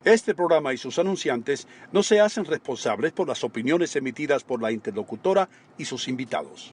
Este programa y sus anunciantes no se hacen responsables por las opiniones emitidas por la interlocutora y sus invitados.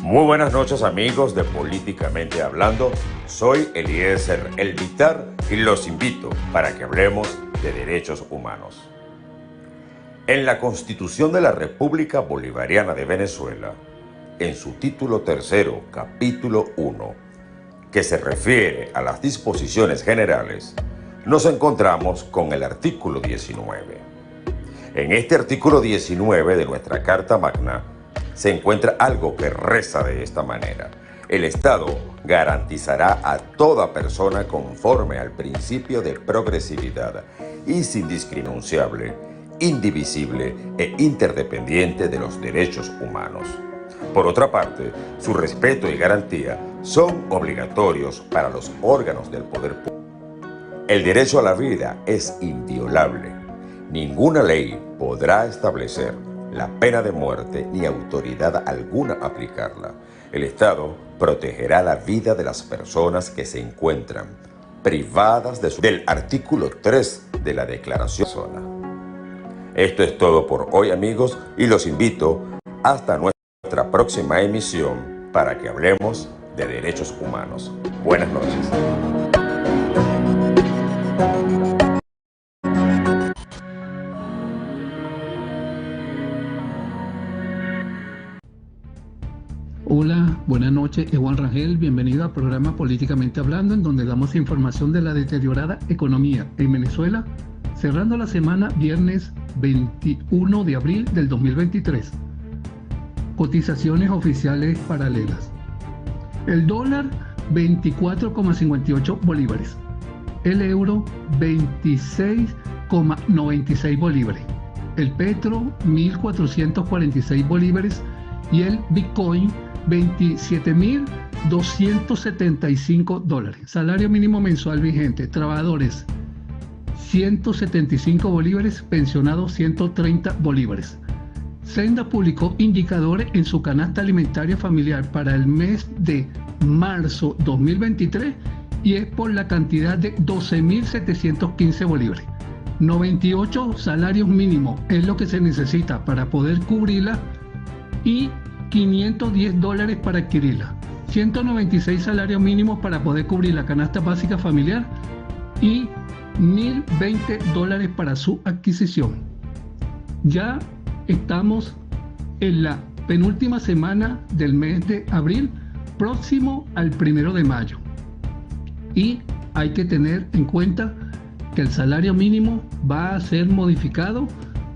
Muy buenas noches, amigos de Políticamente Hablando. Soy Eliezer El Vitar y los invito para que hablemos de derechos humanos. En la Constitución de la República Bolivariana de Venezuela, en su título tercero, capítulo 1, que se refiere a las disposiciones generales, nos encontramos con el artículo 19. En este artículo 19 de nuestra Carta Magna se encuentra algo que reza de esta manera: el Estado garantizará a toda persona conforme al principio de progresividad y sin discriminación, indivisible e interdependiente de los derechos humanos. Por otra parte, su respeto y garantía son obligatorios para los órganos del poder público. El derecho a la vida es inviolable. Ninguna ley podrá establecer la pena de muerte ni autoridad alguna aplicarla. El Estado protegerá la vida de las personas que se encuentran privadas del artículo 3 de la Declaración de la Persona. Esto es todo por hoy, amigos, y los invito hasta nuestra próxima emisión para que hablemos de derechos humanos. Buenas noches. Hola, buenas noches, es Juan Rangel, bienvenido al programa Políticamente Hablando, en donde damos información de la deteriorada economía en Venezuela, cerrando la semana viernes 21 de abril del 2023. Cotizaciones oficiales paralelas. El dólar 24,58 bolívares, el euro 26,96 bolívares, el petro 1.446 bolívares y el bitcoin 27.275 dólares. Salario mínimo mensual vigente, trabajadores 175 bolívares, pensionados 130 bolívares. Senda publicó indicadores en su canasta alimentaria familiar para el mes de marzo 2023 y es por la cantidad de 12.715 bolívares. 98 salarios mínimos es lo que se necesita para poder cubrirla y $510 para adquirirla. 196 salarios mínimos para poder cubrir la canasta básica familiar y $1.020 para su adquisición. Ya estamos en la penúltima semana del mes de abril, próximo al 1 de mayo. Y hay que tener en cuenta que el salario mínimo va a ser modificado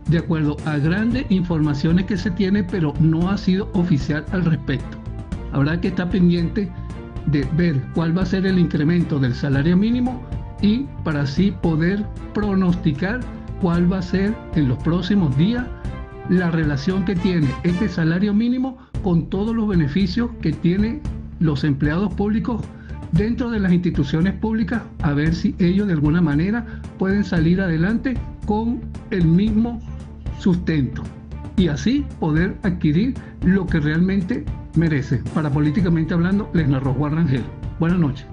de acuerdo a grandes informaciones que se tiene, pero no ha sido oficial al respecto. Habrá que estar pendiente de ver cuál va a ser el incremento del salario mínimo y para así poder pronosticar cuál va a ser en los próximos días la relación que tiene este salario mínimo con todos los beneficios que tienen los empleados públicos dentro de las instituciones públicas, a ver si ellos de alguna manera pueden salir adelante con el mismo sustento y así poder adquirir lo que realmente merece. Para Políticamente Hablando, les narró Juan Rangel. Buenas noches.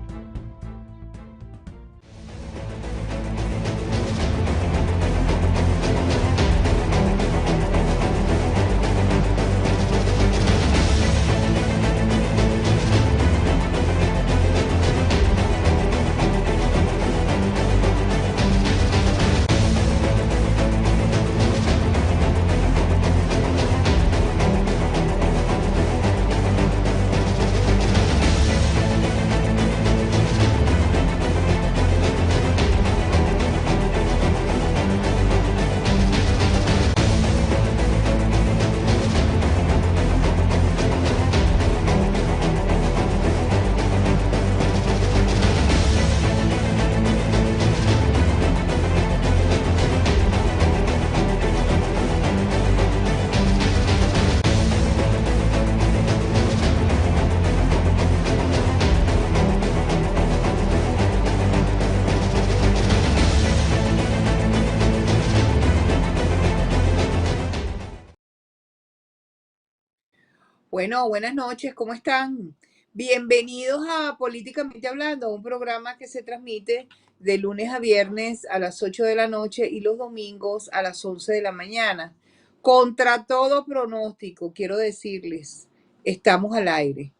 Bueno, buenas noches, ¿cómo están? Bienvenidos a Políticamente Hablando, un programa que se transmite de lunes a viernes a las 8 de la noche y los domingos a las 11 de la mañana. Contra todo pronóstico, quiero decirles, estamos al aire.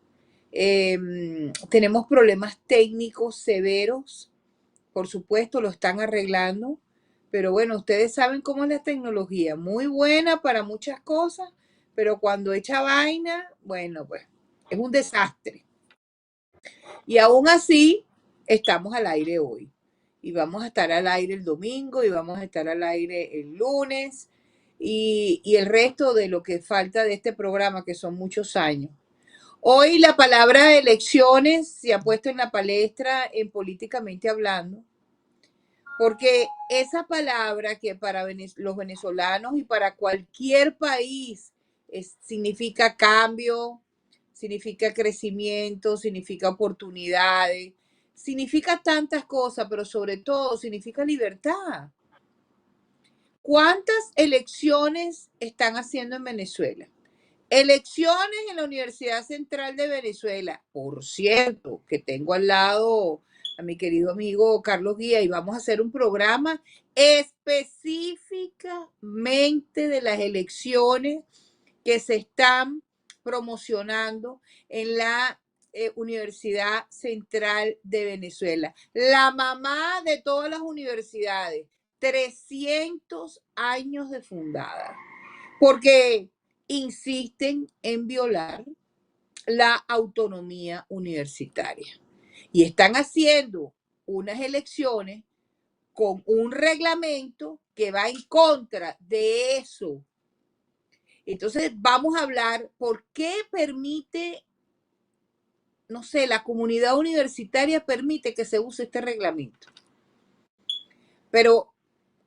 Tenemos problemas técnicos severos, por supuesto, lo están arreglando, pero bueno, ustedes saben cómo es la tecnología, muy buena para muchas cosas, pero cuando echa vaina, bueno, pues es un desastre. Y aún así, estamos al aire hoy. Y vamos a estar al aire el domingo y vamos a estar al aire el lunes y el resto de lo que falta de este programa, que son muchos años. Hoy la palabra elecciones se ha puesto en la palestra en Políticamente Hablando, porque esa palabra que para los venezolanos y para cualquier país significa cambio, significa crecimiento, significa oportunidades, significa tantas cosas, pero sobre todo significa libertad. ¿Cuántas elecciones están haciendo en Venezuela? Elecciones en la Universidad Central de Venezuela. Por cierto, que tengo al lado a mi querido amigo Carlos Guía y vamos a hacer un programa específicamente de las elecciones que se están promocionando en la Universidad Central de Venezuela. La mamá de todas las universidades, 300 años de fundada, porque insisten en violar la autonomía universitaria. Y están haciendo unas elecciones con un reglamento que va en contra de eso. Entonces vamos a hablar por qué permite, no sé, la comunidad universitaria permite que se use este reglamento. Pero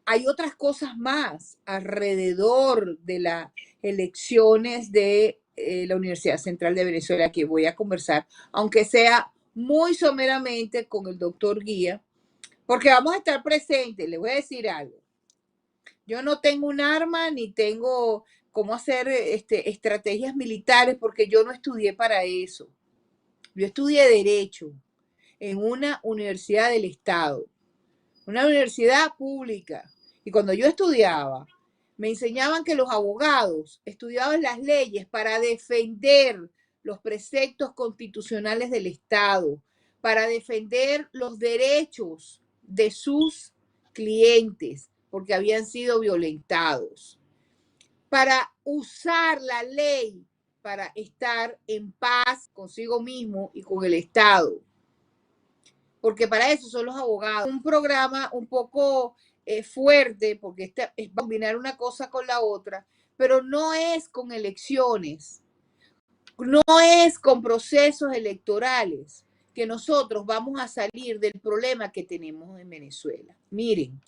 hay otras cosas más alrededor de las elecciones de la Universidad Central de Venezuela que voy a conversar, aunque sea muy someramente con el doctor Guía, porque vamos a estar presentes. Les voy a decir algo. Yo no tengo un arma ni tengo cómo hacer estrategias militares porque yo no estudié para eso. Yo estudié Derecho en una universidad del Estado, una universidad pública. Y cuando yo estudiaba, me enseñaban que los abogados estudiaban las leyes para defender los preceptos constitucionales del Estado, para defender los derechos de sus clientes, porque habían sido violentados, para usar la ley para estar en paz consigo mismo y con el Estado, porque para eso son los abogados. Un programa un poco fuerte, porque es combinar una cosa con la otra, pero no es con elecciones, no es con procesos electorales que nosotros vamos a salir del problema que tenemos en Venezuela. Miren,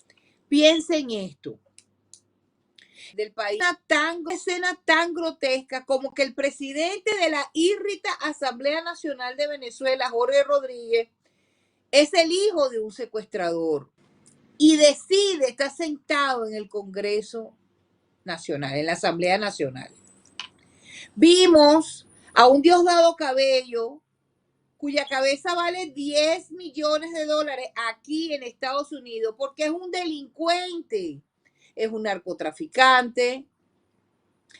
piensen esto. Del país, una escena tan grotesca como que el presidente de la irrita Asamblea Nacional de Venezuela, Jorge Rodríguez, es el hijo de un secuestrador y decide estar sentado en el Congreso Nacional, en la Asamblea Nacional. Vimos a un Diosdado Cabello, cuya cabeza vale 10 millones de dólares aquí en Estados Unidos, porque es un delincuente, es un narcotraficante,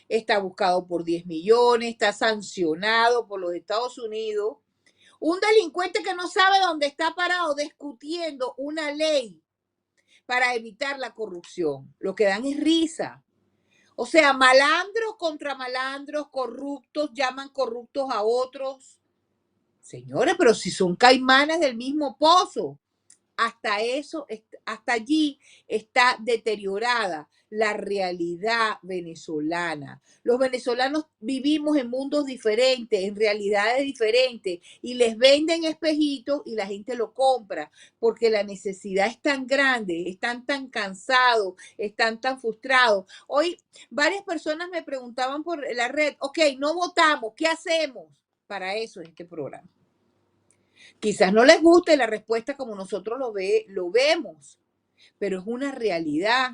está buscado por 10 millones, está sancionado por los Estados Unidos. Un delincuente que no sabe dónde está parado discutiendo una ley para evitar la corrupción. Lo que dan es risa. O sea, malandros contra malandros, corruptos llaman corruptos a otros. Señores, pero si son caimanes del mismo pozo, hasta allí está deteriorada la realidad venezolana. Los venezolanos vivimos en mundos diferentes, en realidades diferentes, y les venden espejitos y la gente lo compra, porque la necesidad es tan grande, están tan cansados, están tan frustrados. Hoy varias personas me preguntaban por la red, ok, no votamos, ¿qué hacemos? Para eso es este programa. Quizás no les guste la respuesta como nosotros lo vemos, pero es una realidad.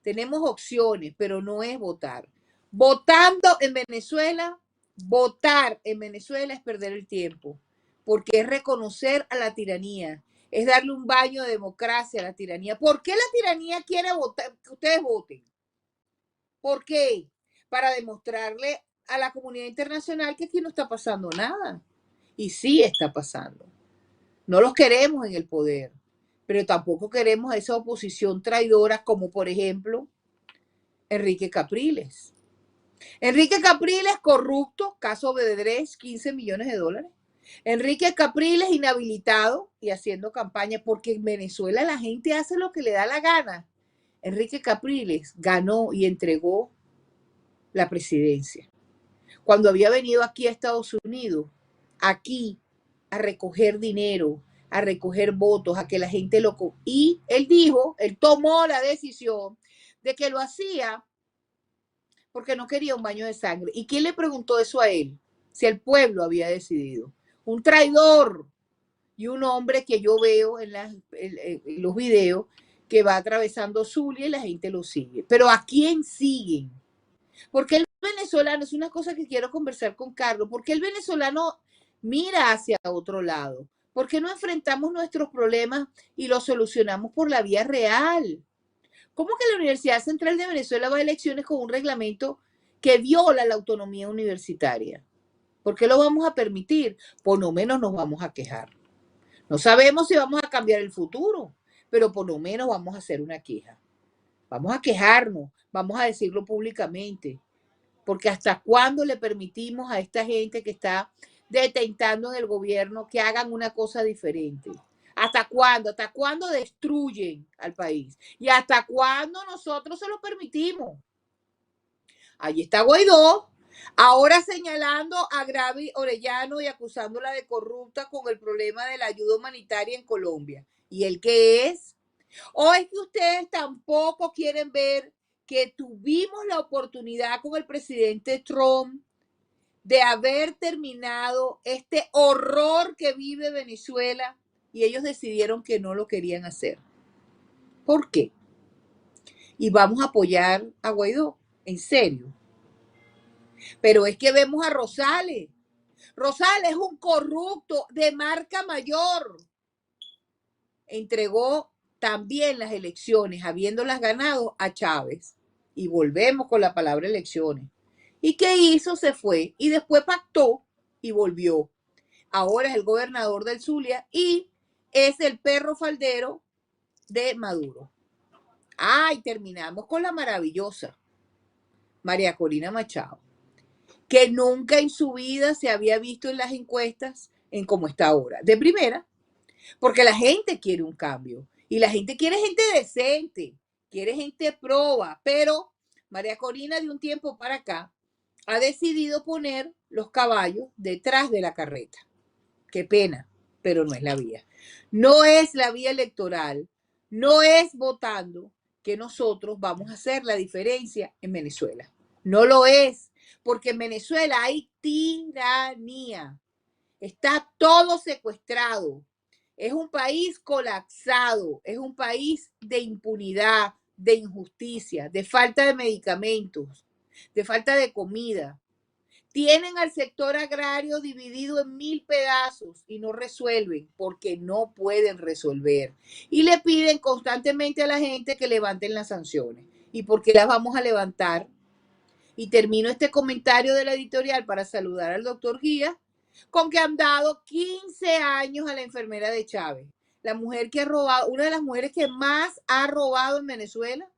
Tenemos opciones, pero no es votar. Votando en Venezuela, votar en Venezuela es perder el tiempo, porque es reconocer a la tiranía, es darle un baño de democracia a la tiranía. ¿Por qué la tiranía quiere votar, que ustedes voten? ¿Por qué? Para demostrarle a la comunidad internacional que aquí no está pasando nada. Y sí está pasando. No los queremos en el poder, pero tampoco queremos a esa oposición traidora como, por ejemplo, Enrique Capriles. Enrique Capriles, corrupto, caso Odebrecht, 15 millones de dólares. Enrique Capriles, inhabilitado y haciendo campaña, porque en Venezuela la gente hace lo que le da la gana. Enrique Capriles ganó y entregó la presidencia. Cuando había venido aquí a Estados Unidos, aquí a recoger dinero, a recoger votos, a que la gente lo... Y él tomó la decisión de que lo hacía porque no quería un baño de sangre. ¿Y quién le preguntó eso a él? Si el pueblo había decidido. Un traidor y un hombre que yo veo en los videos que va atravesando Zulia y la gente lo sigue. Pero ¿a quién siguen? Porque el venezolano, es una cosa que quiero conversar con Carlos, porque el venezolano mira hacia otro lado. ¿Por qué no enfrentamos nuestros problemas y los solucionamos por la vía real? ¿Cómo que la Universidad Central de Venezuela va a elecciones con un reglamento que viola la autonomía universitaria? ¿Por qué lo vamos a permitir? Por lo menos nos vamos a quejar. No sabemos si vamos a cambiar el futuro, pero por lo menos vamos a hacer una queja. Vamos a quejarnos, vamos a decirlo públicamente, porque ¿hasta cuándo le permitimos a esta gente que está detentando en el gobierno que hagan una cosa diferente? ¿Hasta cuándo? ¿Hasta cuándo destruyen al país? ¿Y hasta cuándo nosotros se lo permitimos? Allí está Guaidó, ahora señalando a Gravi Orellano y acusándola de corrupta con el problema de la ayuda humanitaria en Colombia. ¿Y él qué es? ¿O es que ustedes tampoco quieren ver que tuvimos la oportunidad con el presidente Trump de haber terminado este horror que vive Venezuela y ellos decidieron que no lo querían hacer? ¿Por qué? Y vamos a apoyar a Guaidó, en serio. Pero es que vemos a Rosales. Rosales es un corrupto de marca mayor. Entregó también las elecciones, habiéndolas ganado, a Chávez. Y volvemos con la palabra elecciones. ¿Y qué hizo? Se fue y después pactó y volvió. Ahora es el gobernador del Zulia y es el perro faldero de Maduro. Y terminamos con la maravillosa María Corina Machado, que nunca en su vida se había visto en las encuestas en cómo está ahora. De primera, porque la gente quiere un cambio y la gente quiere gente decente, quiere gente proba, pero María Corina de un tiempo para acá ha decidido poner los caballos detrás de la carreta. Qué pena, pero no es la vía. No es la vía electoral, no es votando que nosotros vamos a hacer la diferencia en Venezuela. No lo es, porque en Venezuela hay tiranía. Está todo secuestrado. Es un país colapsado, es un país de impunidad, de injusticia, de falta de medicamentos, de falta de comida. Tienen al sector agrario dividido en 1000 pedazos y no resuelven porque no pueden resolver. Y le piden constantemente a la gente que levanten las sanciones. ¿Y por qué las vamos a levantar? Y termino este comentario de la editorial para saludar al doctor Guía con que han dado 15 años a la enfermera de Chávez, la mujer que ha robado, una de las mujeres que más ha robado en Venezuela.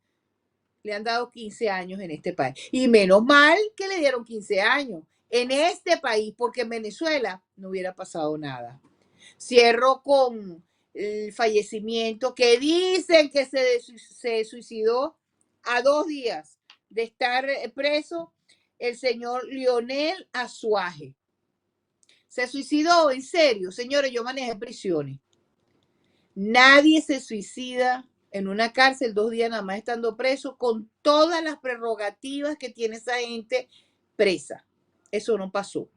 Le han dado 15 años en este país. Y menos mal que le dieron 15 años en este país, porque en Venezuela no hubiera pasado nada. Cierro con el fallecimiento que dicen que se suicidó a 2 días de estar preso el señor Lionel Azuaje. Se suicidó, en serio. Señores, yo manejé prisiones. Nadie se suicida en una cárcel 2 días nada más estando preso con todas las prerrogativas que tiene esa gente presa. Eso no pasó.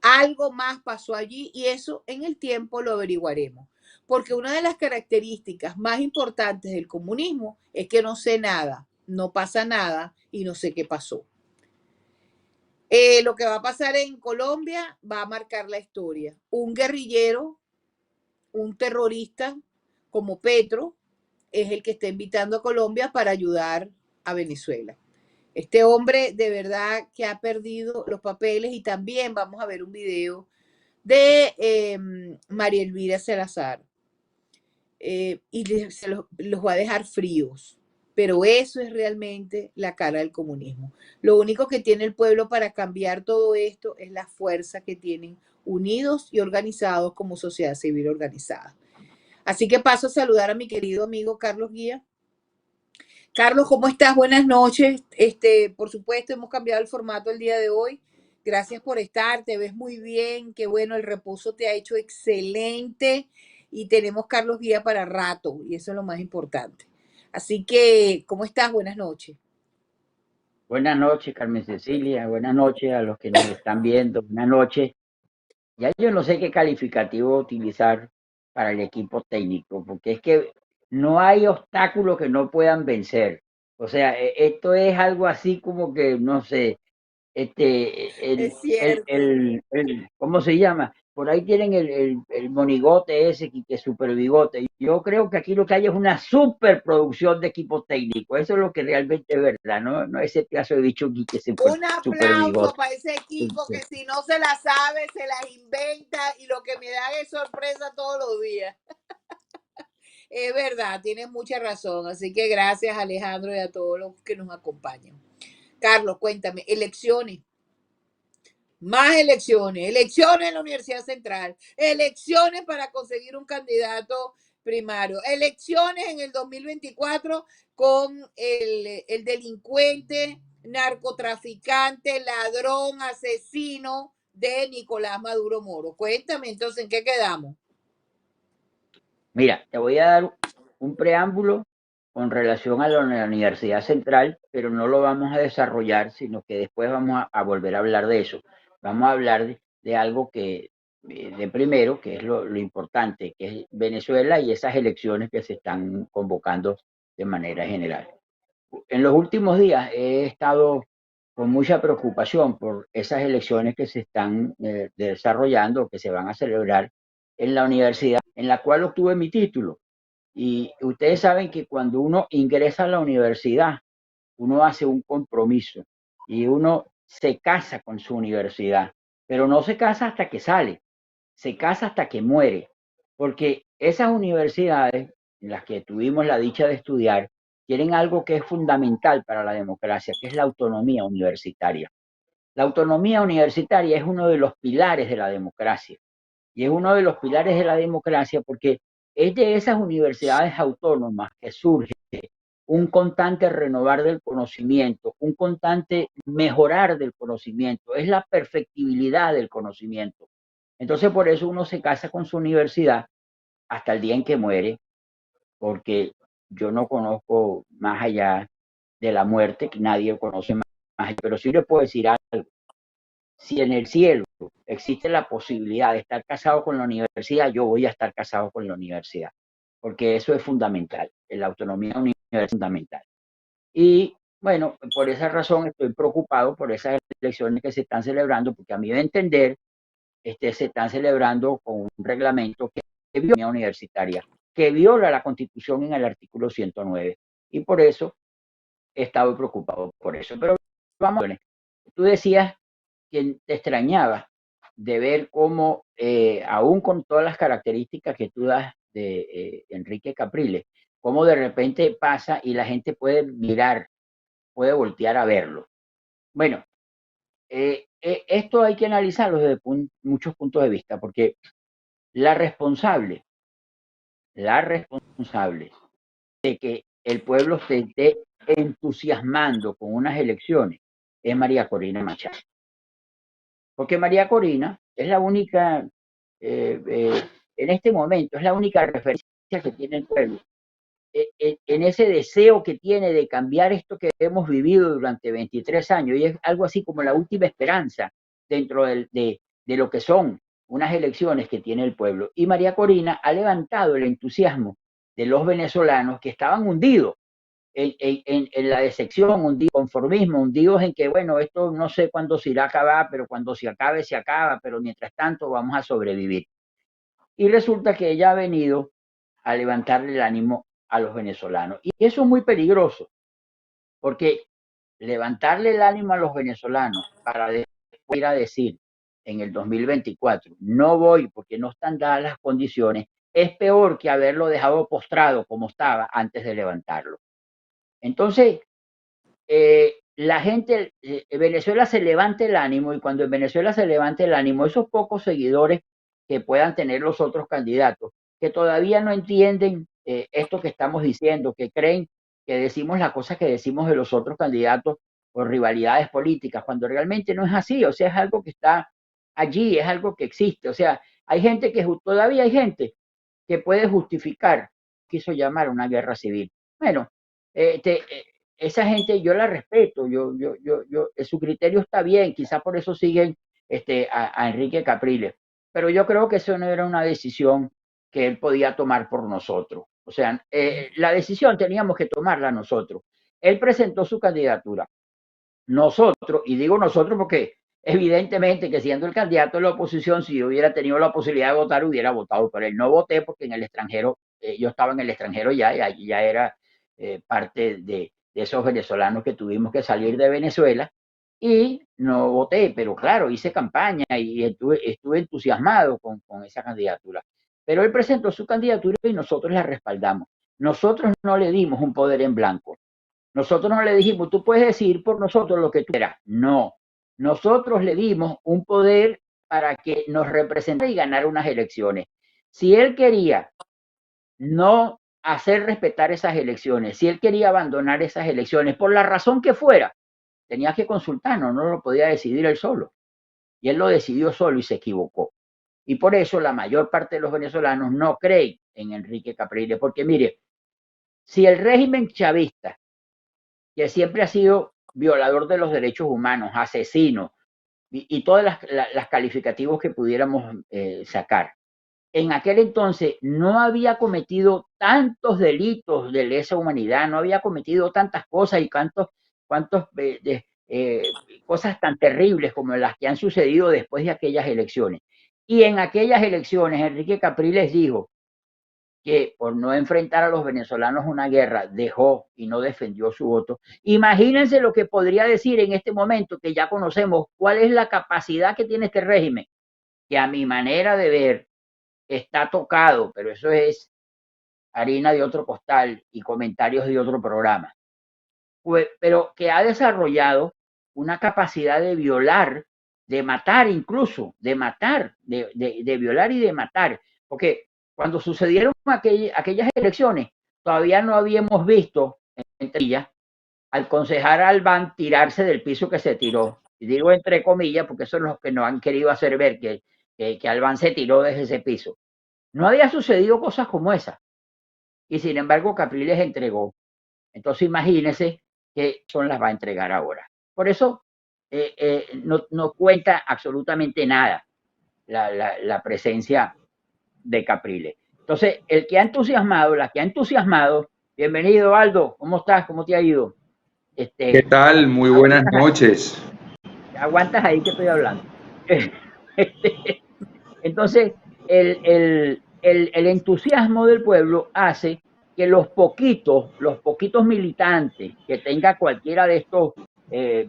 Algo más pasó allí y eso en el tiempo lo averiguaremos. Porque una de las características más importantes del comunismo es que no sé nada, no pasa nada y no sé qué pasó. Lo que va a pasar en Colombia va a marcar la historia. Un guerrillero, un terrorista como Petro, es el que está invitando a Colombia para ayudar a Venezuela. Este hombre de verdad que ha perdido los papeles y también vamos a ver un video de María Elvira Salazar y los va a dejar fríos. Pero eso es realmente la cara del comunismo. Lo único que tiene el pueblo para cambiar todo esto es la fuerza que tienen unidos y organizados como sociedad civil organizada. Así que paso a saludar a mi querido amigo Carlos Guía. Carlos, ¿cómo estás? Buenas noches. Por supuesto, hemos cambiado el formato el día de hoy. Gracias por estar, te ves muy bien, qué bueno, el reposo te ha hecho excelente y tenemos Carlos Guía para rato y eso es lo más importante. Así que, ¿cómo estás? Buenas noches. Buenas noches, Carmen Cecilia. Buenas noches a los que nos están viendo. Buenas noches. Ya yo no sé qué calificativo utilizar para el equipo técnico, porque es que no hay obstáculos que no puedan vencer. O sea, esto es algo así como que, no sé, Es cierto. ¿cómo se llama? Por ahí tienen el monigote ese, que es super bigote. Yo creo que aquí lo que hay es una superproducción de equipo técnico. Eso es lo que realmente es verdad, ¿no? No ese pedazo de bicho aquí que es Un super aplauso bigote. para ese equipo que si no se la sabe, se las inventa y lo que me da es sorpresa todos los días. Es verdad, tienes mucha razón. Así que gracias, Alejandro, y a todos los que nos acompañan. Carlos, cuéntame, elecciones. Más elecciones, elecciones en la Universidad Central, elecciones para conseguir un candidato primario, elecciones en el 2024 con el delincuente, narcotraficante, ladrón, asesino de Nicolás Maduro Moro. Cuéntame entonces, ¿en qué quedamos? Mira, te voy a dar un preámbulo con relación a la Universidad Central, pero no lo vamos a desarrollar, sino que después vamos a volver a hablar de eso. Vamos a hablar de algo que, de primero, que es lo importante, que es Venezuela y esas elecciones que se están convocando de manera general. En los últimos días he estado con mucha preocupación por esas elecciones que se están desarrollando, que se van a celebrar en la universidad en la cual obtuve mi título. Y ustedes saben que cuando uno ingresa a la universidad, uno hace un compromiso y uno se casa con su universidad. pero no se casa hasta que sale, se casa hasta que muere, porque esas universidades en las que tuvimos la dicha de estudiar tienen algo que es fundamental para la democracia, que es la autonomía universitaria. La autonomía universitaria es uno de los pilares de la democracia. Y es uno de los pilares de la democracia porque es de esas universidades autónomas que surge un constante renovar del conocimiento, un constante mejorar del conocimiento, es la perfectibilidad del conocimiento. Entonces por eso uno se casa con su universidad hasta el día en que muere, porque yo no conozco más allá de la muerte, que nadie conoce más allá, pero sí le puedo decir algo. Si en el cielo existe la posibilidad de estar casado con la universidad, yo voy a estar casado con la universidad, porque eso es fundamental, la autonomía universitaria es fundamental. Y bueno, por esa razón estoy preocupado por esas elecciones que se están celebrando, porque a mi entender se están celebrando con un reglamento que viola la universitaria, que viola la Constitución en el artículo 109. Y por eso he estado preocupado por eso. Pero vamos a ver, tú decías que te extrañaba de ver cómo, aún con todas las características que tú das de Enrique Capriles, cómo de repente pasa y la gente puede mirar, puede voltear a verlo. Bueno, esto hay que analizarlo desde muchos puntos de vista, porque la responsable de que el pueblo se esté entusiasmando con unas elecciones es María Corina Machado. Porque María Corina es la única, en este momento, es la única referencia que tiene el pueblo. En ese deseo que tiene de cambiar esto que hemos vivido durante 23 años, y es algo así como la última esperanza dentro de lo que son unas elecciones que tiene el pueblo. Y María Corina ha levantado el entusiasmo de los venezolanos que estaban hundidos en la decepción, hundidos en conformismo, hundidos en que, bueno, esto no sé cuándo se irá a acabar, pero cuando se acabe, se acaba, pero mientras tanto vamos a sobrevivir. Y resulta que ella ha venido a levantarle el ánimo a los venezolanos. Y eso es muy peligroso, porque levantarle el ánimo a los venezolanos para después ir a decir en el 2024, no voy porque no están dadas las condiciones, es peor que haberlo dejado postrado como estaba antes de levantarlo. Entonces, la gente, Venezuela se levanta el ánimo, y cuando en Venezuela se levanta el ánimo, esos pocos seguidores que puedan tener los otros candidatos, que todavía no entienden esto que estamos diciendo, que creen que decimos las cosas que decimos de los otros candidatos por rivalidades políticas, cuando realmente no es así, o sea, es algo que está allí, es algo que existe, o sea, hay gente que todavía hay gente que puede justificar, quiso llamar una guerra civil. Bueno, esa gente yo la respeto, su criterio está bien, quizás por eso siguen a Enrique Capriles, pero yo creo que eso no era una decisión que él podía tomar por nosotros. O sea, la decisión teníamos que tomarla nosotros. Él presentó su candidatura. Nosotros, y digo nosotros porque evidentemente que siendo el candidato de la oposición, si yo hubiera tenido la posibilidad de votar, hubiera votado por él. No voté porque en el extranjero, yo estaba en el extranjero ya era parte de esos venezolanos que tuvimos que salir de Venezuela, y no voté, pero claro, hice campaña y estuve entusiasmado con esa candidatura. Pero él presentó su candidatura y nosotros la respaldamos. Nosotros no le dimos un poder en blanco. Nosotros no le dijimos, tú puedes decir por nosotros lo que tú quieras. No, nosotros le dimos un poder para que nos representara y ganara unas elecciones. Si él quería no hacer respetar esas elecciones, si él quería abandonar esas elecciones, por la razón que fuera, tenía que consultarnos, no lo podía decidir él solo. Y él lo decidió solo y se equivocó. Y por eso la mayor parte de los venezolanos no creen en Enrique Capriles, porque mire, si el régimen chavista, que siempre ha sido violador de los derechos humanos, asesino, y todas las calificativos que pudiéramos sacar, en aquel entonces no había cometido tantos delitos de lesa humanidad, no había cometido tantas cosas y cuantos cosas tan terribles como las que han sucedido después de aquellas elecciones. Y en aquellas elecciones Enrique Capriles dijo que por no enfrentar a los venezolanos a una guerra dejó y no defendió su voto. Imagínense lo que podría decir en este momento, que ya conocemos cuál es la capacidad que tiene este régimen, que a mi manera de ver está tocado, pero eso es harina de otro costal y comentarios de otro programa. Pues, pero que ha desarrollado una capacidad de violar, de matar incluso, de matar, de violar y de matar. Porque cuando sucedieron aquellas elecciones, todavía no habíamos visto, entre ellas, al concejal Albán tirarse del piso que se tiró. Y digo entre comillas, porque son los que nos han querido hacer ver que Albán se tiró desde ese piso. No había sucedido cosas como esa. Y sin embargo, Capriles entregó. Entonces imagínense que son las va a entregar ahora. Por eso no cuenta absolutamente nada la presencia de Capriles. Entonces, el que ha entusiasmado, la que ha entusiasmado, bienvenido Aldo, ¿cómo estás? ¿Cómo te ha ido? ¿Qué tal? Muy buenas noches. Aguantas ahí que estoy hablando. Entonces, el entusiasmo del pueblo hace que los poquitos militantes que tenga cualquiera de estos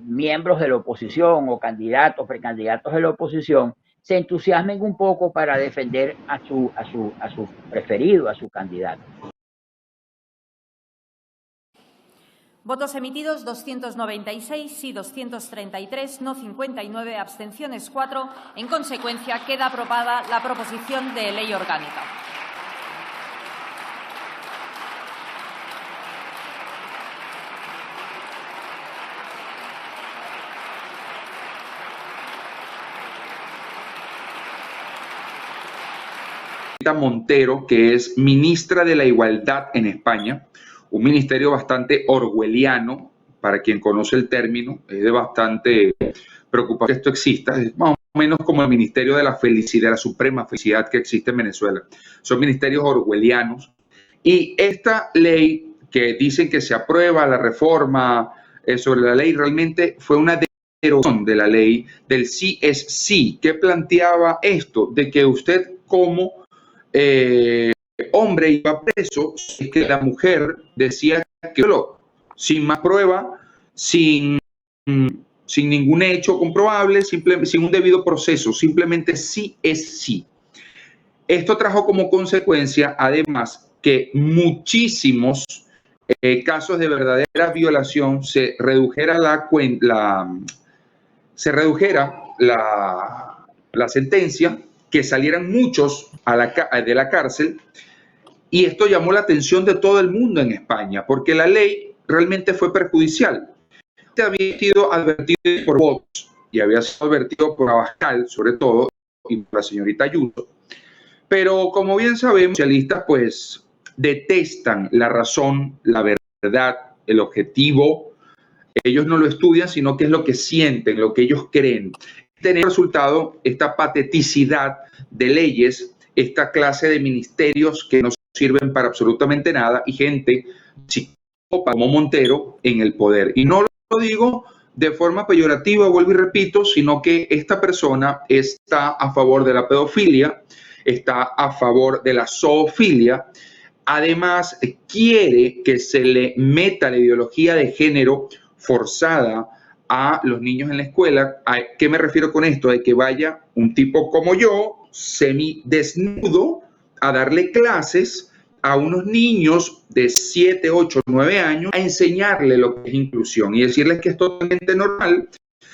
miembros de la oposición o candidatos, precandidatos de la oposición, se entusiasmen un poco para defender a su preferido, a su candidato. Votos emitidos 296, sí 233, no 59, abstenciones 4. En consecuencia, queda aprobada la proposición de ley orgánica. Montero, que es ministra de la Igualdad en España, un ministerio bastante orwelliano, para quien conoce el término, es de bastante preocupación que esto exista, es más o menos como el Ministerio de la Felicidad, la suprema felicidad que existe en Venezuela. Son ministerios orwellianos. Y esta ley que dicen que se aprueba la reforma sobre la ley, realmente fue una derogación de la ley del sí es sí, que planteaba esto, de que usted como hombre iba preso si que la mujer decía que sin más prueba, sin ningún hecho comprobable, sin un debido proceso, simplemente sí es sí. Esto trajo como consecuencia, además, que muchísimos casos de verdadera violación se redujera la sentencia, que salieran muchos de la cárcel, y esto llamó la atención de todo el mundo en España, porque la ley realmente fue perjudicial. Había sido advertido por Vox y había sido advertido por Abascal, sobre todo, y por la señorita Ayuso, pero como bien sabemos, los socialistas pues detestan la razón, la verdad, el objetivo. Ellos no lo estudian, sino que es lo que sienten, lo que ellos creen. Tener resultado esta pateticidad de leyes, esta clase de ministerios que no sirven para absolutamente nada y gente psicópata como Montero en el poder. Y no lo digo de forma peyorativa, vuelvo y repito, sino que esta persona está a favor de la pedofilia, está a favor de la zoofilia, además quiere que se le meta la ideología de género forzada a los niños en la escuela. ¿A qué me refiero con esto? De que vaya un tipo como yo, semidesnudo, a darle clases a unos niños de 7, 8, 9 años, a enseñarle lo que es inclusión y decirles que es totalmente normal.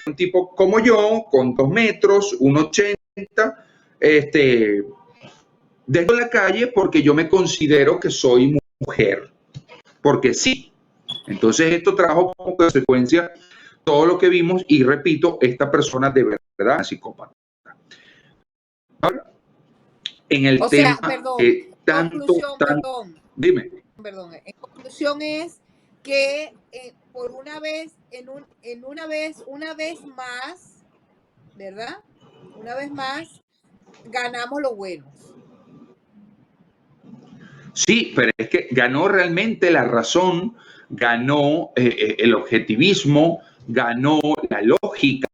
Un tipo como yo, con 2 metros, 1,80, dejo la calle porque yo me considero que soy mujer, porque sí. Entonces esto trajo como consecuencia todo lo que vimos y repito, esta persona de verdad es psicópata. Ahora, en el tema dime. Perdón, en conclusión es que por una vez más, ¿verdad? Una vez más ganamos los buenos. Sí, pero es que ganó realmente la razón, ganó el objetivismo, ganó la lógica.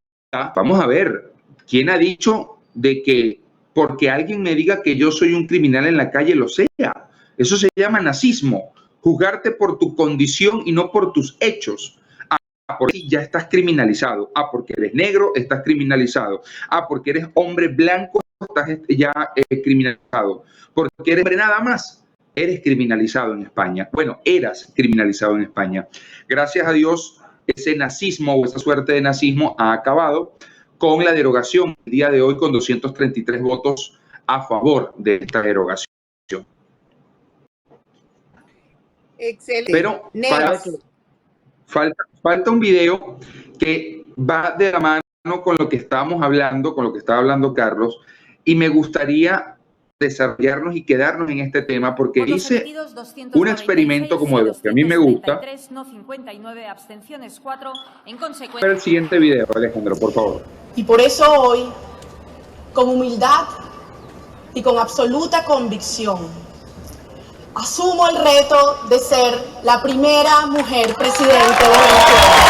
Vamos a ver, ¿quién ha dicho de que porque alguien me diga que yo soy un criminal en la calle lo sea? Eso se llama nazismo, juzgarte por tu condición y no por tus hechos. Porque ya estás criminalizado. Porque eres negro, estás criminalizado. Porque eres hombre blanco, estás ya criminalizado. Porque eres hombre nada más, eres criminalizado en España. Bueno, eras criminalizado en España. Gracias a Dios, ese nazismo o esa suerte de nazismo ha acabado con la derogación el día de hoy con 233 votos a favor de esta derogación. Excelente. Pero falta un video que va de la mano con lo que estábamos hablando, con lo que estaba hablando Carlos, y me gustaría desarrollarnos y quedarnos en este tema porque hice un experimento como de que a mí me gusta. No 59, abstenciones 4, en consecuencia. El siguiente video, Alejandro, por favor. Y por eso hoy, con humildad y con absoluta convicción, asumo el reto de ser la primera mujer presidente de Venezuela.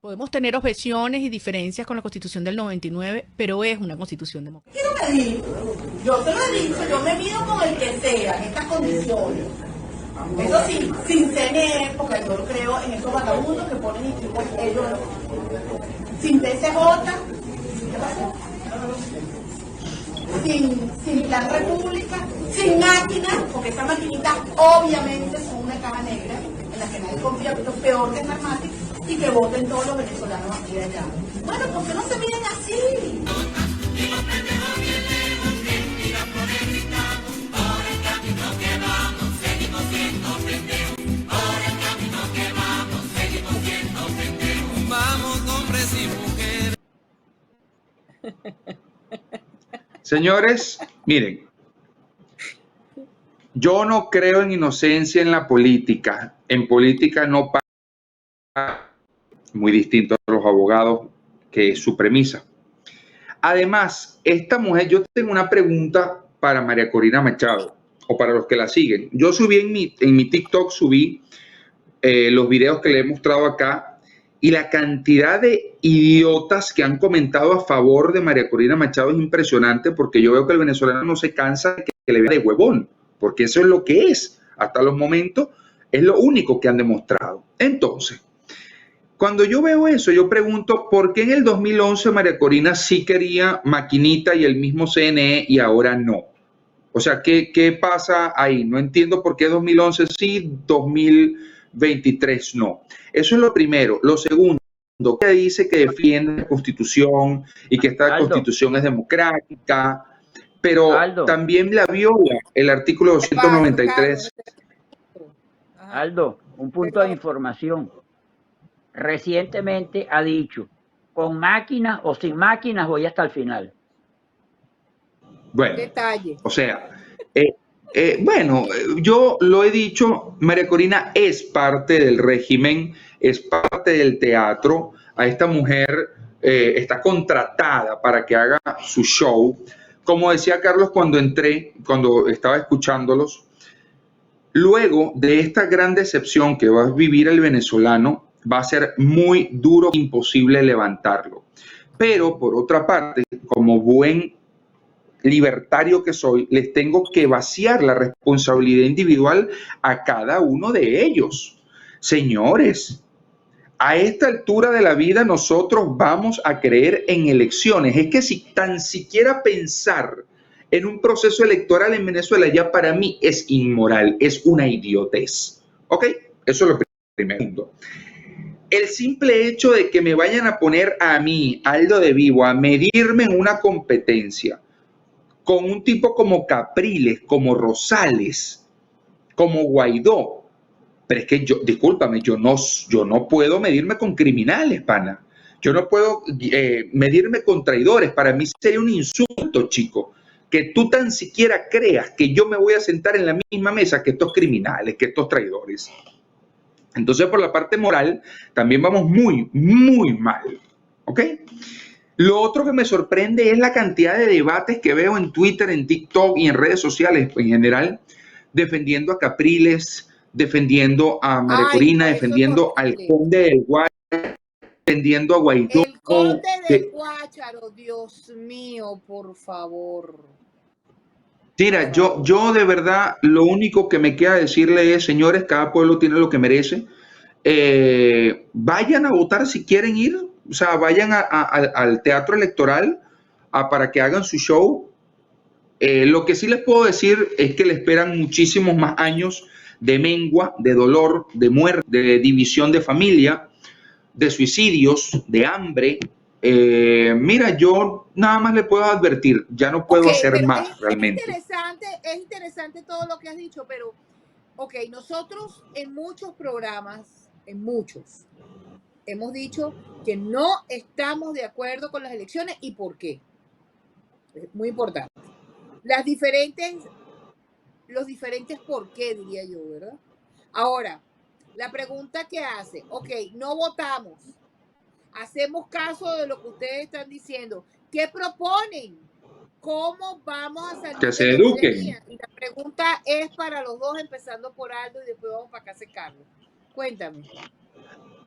Podemos tener objeciones y diferencias con la Constitución del 99, pero es una Constitución democrática. Quiero medir, yo te lo he dicho, yo me mido con el que sea en estas condiciones. Eso sí, sin tener, porque yo creo en esos vagabundos que ponen ellos, sin TCJ, ¿qué pasó? Sin plan república, sin máquinas, porque esas maquinitas obviamente son una caja negra en la que nadie confía, lo peor que es armática, y que voten todos los venezolanos aquí y allá. Bueno, ¿por qué no se miden así? Señores, miren, yo no creo en inocencia en la política. En política no pasa, muy distinto a los abogados, que es su premisa. Además, esta mujer, yo tengo una pregunta para María Corina Machado, o para los que la siguen. Yo subí en mi TikTok, subí los videos que le he mostrado acá, y la cantidad de idiotas que han comentado a favor de María Corina Machado es impresionante, porque yo veo que el venezolano no se cansa de que le vea de huevón, porque eso es lo que es. Hasta los momentos es lo único que han demostrado. Entonces, cuando yo veo eso, yo pregunto, ¿por qué en el 2011 María Corina sí quería maquinita y el mismo CNE y ahora no? O sea, ¿qué pasa ahí? No entiendo por qué 2011 sí, 2023 no. Eso es lo primero. Lo segundo, que dice que defiende la Constitución y que esta Constitución es democrática, pero también la viola el artículo 293. Aldo, un punto de información. Recientemente ha dicho, con máquinas o sin máquinas voy hasta el final. Bueno, detalle. O sea, bueno, yo lo he dicho, María Corina es parte del régimen, es parte del teatro. A esta mujer está contratada para que haga su show. Como decía Carlos cuando estaba escuchándolos, luego de esta gran decepción que va a vivir el venezolano, va a ser muy duro, imposible levantarlo. Pero por otra parte, como buen libertario que soy, les tengo que vaciar la responsabilidad individual a cada uno de ellos. Señores, a esta altura de la vida nosotros vamos a creer en elecciones. Es que si tan siquiera pensar en un proceso electoral en Venezuela ya para mí es inmoral, es una idiotez. ¿Ok? Eso es lo primero. El simple hecho de que me vayan a poner a mí, Aldo de Vivo, a medirme en una competencia con un tipo como Capriles, como Rosales, como Guaidó. Pero es que discúlpame, yo no puedo medirme con criminales, pana. Yo no puedo medirme con traidores. Para mí sería un insulto, chico, que tú tan siquiera creas que yo me voy a sentar en la misma mesa que estos criminales, que estos traidores. Entonces, por la parte moral, también vamos muy, muy mal. ¿Ok? Lo otro que me sorprende es la cantidad de debates que veo en Twitter, en TikTok y en redes sociales en general, defendiendo a Capriles, defendiendo a María Corina, defendiendo al conde del Guácharo, defendiendo a Guaidó. El conde del Guácharo, Dios mío, por favor. Mira, yo de verdad lo único que me queda decirle es, señores, cada pueblo tiene lo que merece. Vayan a votar si quieren ir, o sea, vayan al teatro electoral para que hagan su show. Lo que sí les puedo decir es que le esperan muchísimos más años de mengua, de dolor, de muerte, de división de familia, de suicidios, de hambre. Mira, yo nada más le puedo advertir, ya no puedo hacer más realmente. Es interesante todo lo que has dicho, pero, nosotros en muchos programas, hemos dicho que no estamos de acuerdo con las elecciones y por qué. Es muy importante. Los diferentes por qué, diría yo, ¿verdad? Ahora, la pregunta que hace, no votamos, hacemos caso de lo que ustedes están diciendo. ¿Qué proponen? ¿Cómo vamos a salir? Que se eduquen. Y la pregunta es para los dos, empezando por Aldo y después vamos para acá a Carlos. Cuéntame.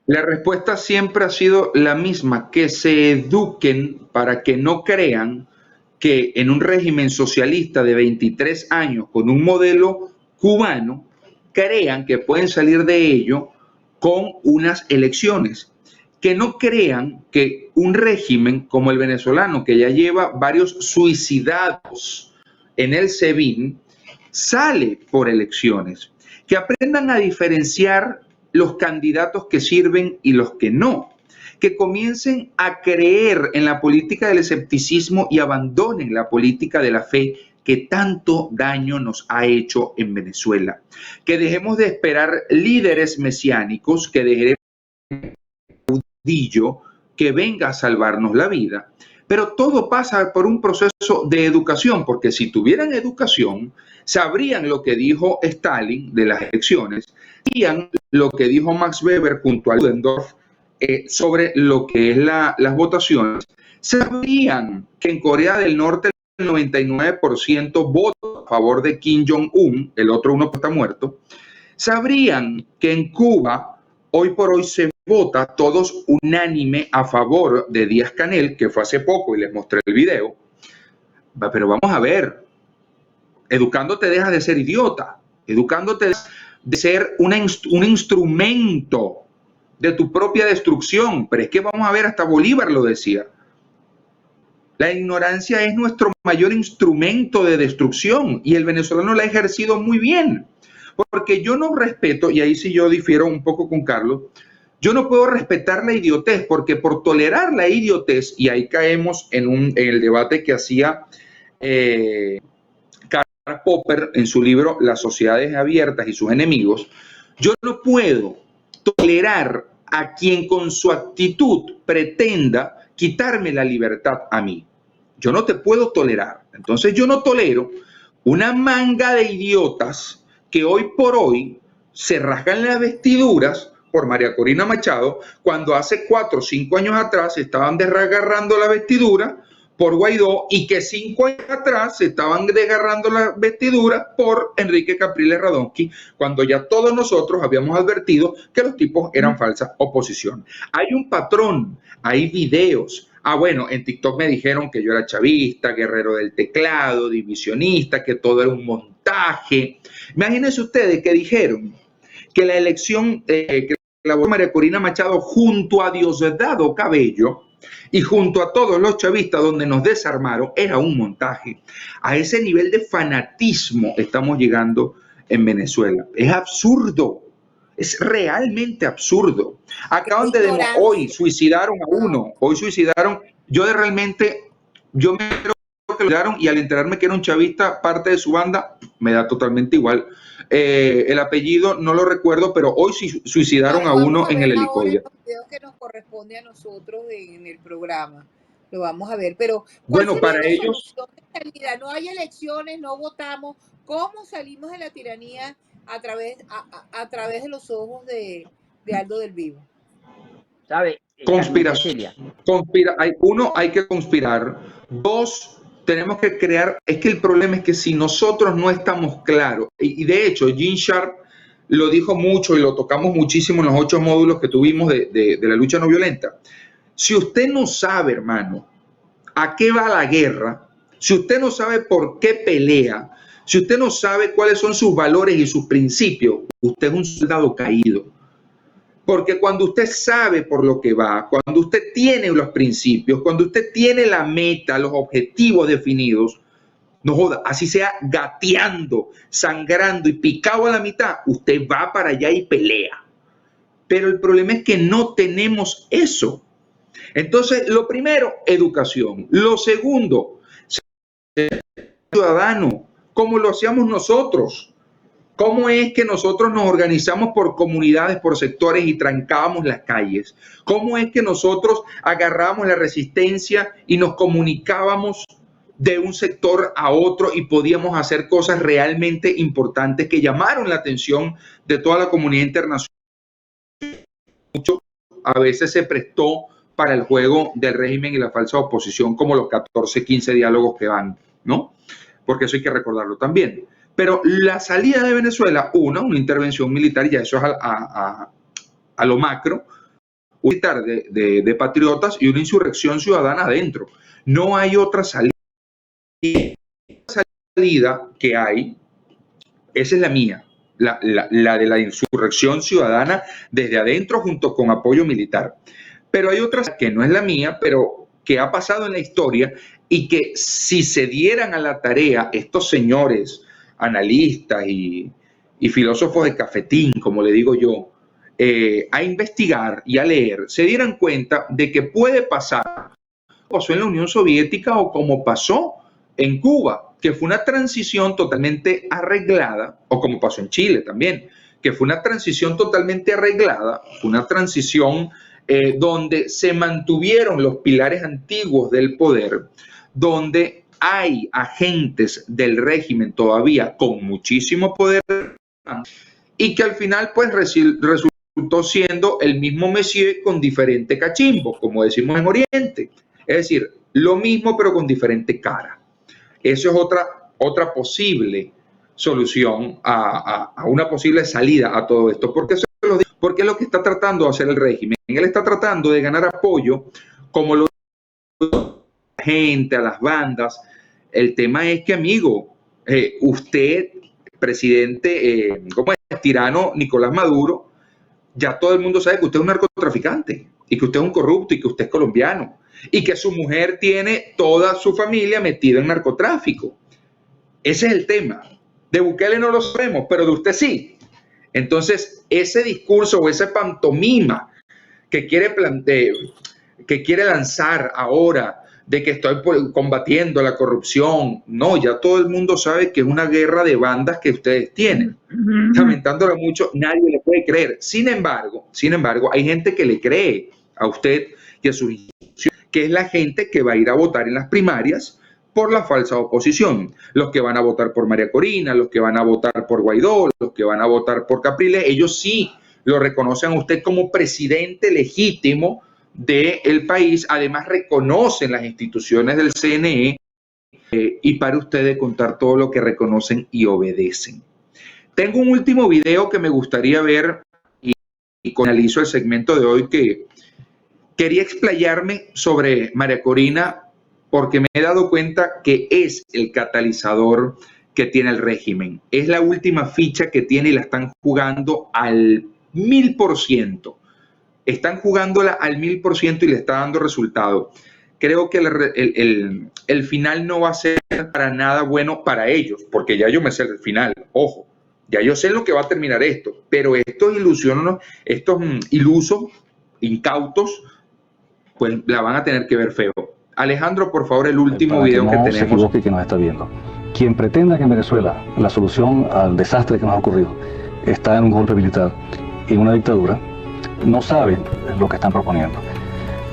La respuesta siempre ha sido la misma, que se eduquen para que no crean que en un régimen socialista de 23 años con un modelo cubano, crean que pueden salir de ello con unas elecciones. Que no crean que un régimen como el venezolano, que ya lleva varios suicidados en el SEBIN, sale por elecciones. Que aprendan a diferenciar los candidatos que sirven y los que no. Que comiencen a creer en la política del escepticismo y abandonen la política de la fe que tanto daño nos ha hecho en Venezuela. Que dejemos de esperar líderes mesiánicos, que dejemos que venga a salvarnos la vida, pero todo pasa por un proceso de educación, porque si tuvieran educación, sabrían lo que dijo Stalin de las elecciones, sabrían lo que dijo Max Weber junto a Ludendorff sobre lo que es las votaciones, sabrían que en Corea del Norte el 99% vota a favor de Kim Jong-un, el otro uno está muerto, sabrían que en Cuba hoy por hoy se vota todos unánime a favor de Díaz-Canel, que fue hace poco y les mostré el video. Pero vamos a ver, educándote dejas de ser idiota, educándote de ser un instrumento de tu propia destrucción. Pero es que vamos a ver, hasta Bolívar lo decía. La ignorancia es nuestro mayor instrumento de destrucción y el venezolano la ha ejercido muy bien. Porque yo no respeto, y ahí sí yo difiero un poco con Carlos, yo no puedo respetar la idiotez, porque por tolerar la idiotez, y ahí caemos en el debate que hacía Karl Popper en su libro Las sociedades abiertas y sus enemigos, yo no puedo tolerar a quien con su actitud pretenda quitarme la libertad a mí. Yo no te puedo tolerar. Entonces yo no tolero una manga de idiotas que hoy por hoy se rasgan las vestiduras por María Corina Machado, cuando hace 4 o 5 años atrás se estaban desgarrando la vestidura por Guaidó y que 5 años atrás se estaban desgarrando la vestidura por Enrique Capriles Radonsky, cuando ya todos nosotros habíamos advertido que los tipos eran falsa oposición. Hay un patrón, hay videos. Bueno, en TikTok me dijeron que yo era chavista, guerrero del teclado, divisionista, que todo era un montaje. Imagínense ustedes que dijeron que la elección que la María Corina Machado junto a Diosdado Cabello y junto a todos los chavistas donde nos desarmaron era un montaje. A ese nivel de fanatismo estamos llegando en Venezuela. Es absurdo, es realmente absurdo. Acá donde hoy suicidaron a uno, yo me creo que lo dieron y al enterarme que era un chavista, parte de su banda, me da totalmente igual. El apellido no lo recuerdo, pero hoy suicidaron a uno en el helicóptero. Creo que nos corresponde a nosotros en el programa. Lo vamos a ver, pero bueno, para ellos no hay elecciones, no votamos. ¿Cómo salimos de la tiranía a través de los ojos de Aldo del Vivo? ¿Sabe? Conspiración. Hay que conspirar. 2, tenemos que crear. Es que el problema es que si nosotros no estamos claros, y de hecho Gene Sharp lo dijo mucho y lo tocamos muchísimo en los 8 módulos que tuvimos de la lucha no violenta. Si usted no sabe, hermano, a qué va la guerra, Si usted no sabe por qué pelea, si usted no sabe cuáles son sus valores y sus principios, usted es un soldado caído. Porque cuando usted sabe por lo que va, cuando usted tiene los principios, cuando usted tiene la meta, los objetivos definidos, no joda, así sea gateando, sangrando y picado a la mitad, usted va para allá y pelea. Pero el problema es que no tenemos eso. Entonces, lo primero, educación. Lo segundo, ser ciudadano, como lo hacíamos nosotros. ¿Cómo es que nosotros nos organizamos por comunidades, por sectores y trancábamos las calles? ¿Cómo es que nosotros agarramos la resistencia y nos comunicábamos de un sector a otro y podíamos hacer cosas realmente importantes que llamaron la atención de toda la comunidad internacional? Mucho a veces se prestó para el juego del régimen y la falsa oposición, como los 14, 15 diálogos que van, ¿no? Porque eso hay que recordarlo también. Pero la salida de Venezuela, una intervención militar, y ya eso es a lo macro, militar de patriotas y una insurrección ciudadana adentro. No hay otra salida. La salida que hay, esa es la mía, la de la insurrección ciudadana desde adentro junto con apoyo militar. Pero hay otra que no es la mía, pero que ha pasado en la historia y que si se dieran a la tarea estos señores analistas y filósofos de cafetín, como le digo yo, a investigar y a leer, se dieran cuenta de que puede pasar, como pasó en la Unión Soviética o como pasó en Cuba, que fue una transición totalmente arreglada, o como pasó en Chile también, que fue una transición totalmente arreglada, una transición donde se mantuvieron los pilares antiguos del poder, donde hay agentes del régimen todavía con muchísimo poder y que al final pues resultó siendo el mismo Messier con diferente cachimbo, como decimos en Oriente. Es decir, lo mismo pero con diferente cara. Eso es otra posible solución a una posible salida a todo esto. Porque es lo que está tratando de hacer el régimen. Él está tratando de ganar apoyo como lo gente, a las bandas. El tema es que, amigo, usted, presidente, ¿cómo es? Tirano Nicolás Maduro, ya todo el mundo sabe que usted es un narcotraficante y que usted es un corrupto y que usted es colombiano y que su mujer tiene toda su familia metida en narcotráfico. Ese es el tema. De Bukele no lo sabemos, pero de usted sí. Entonces, ese discurso o esa pantomima que quiere lanzar ahora de que estoy combatiendo la corrupción, no, ya todo el mundo sabe que es una guerra de bandas que ustedes tienen. Lamentándolo mucho, nadie le puede creer. Sin embargo, hay gente que le cree a usted y a sus instituciones, que es la gente que va a ir a votar en las primarias por la falsa oposición. Los que van a votar por María Corina, los que van a votar por Guaidó, los que van a votar por Capriles, ellos sí lo reconocen a usted como presidente legítimo del país. Además reconocen las instituciones del CNE y para ustedes contar todo lo que reconocen y obedecen. Tengo un último video que me gustaría ver y finalizo el segmento de hoy, que quería explayarme sobre María Corina porque me he dado cuenta que es el catalizador que tiene el régimen. Es la última ficha que tiene y la están jugando al 1000%. Están jugándola al 1000% y le está dando resultado. Creo que el final no va a ser para nada bueno para ellos, porque ya yo me sé el final, ojo, ya yo sé lo que va a terminar esto, pero estos ilusos, incautos, pues la van a tener que ver feo. Alejandro, por favor, el último video que tenemos. Se equivoque que nos está viendo. Quien pretenda que en Venezuela la solución al desastre que nos ha ocurrido está en un golpe militar y en una dictadura, no saben lo que están proponiendo.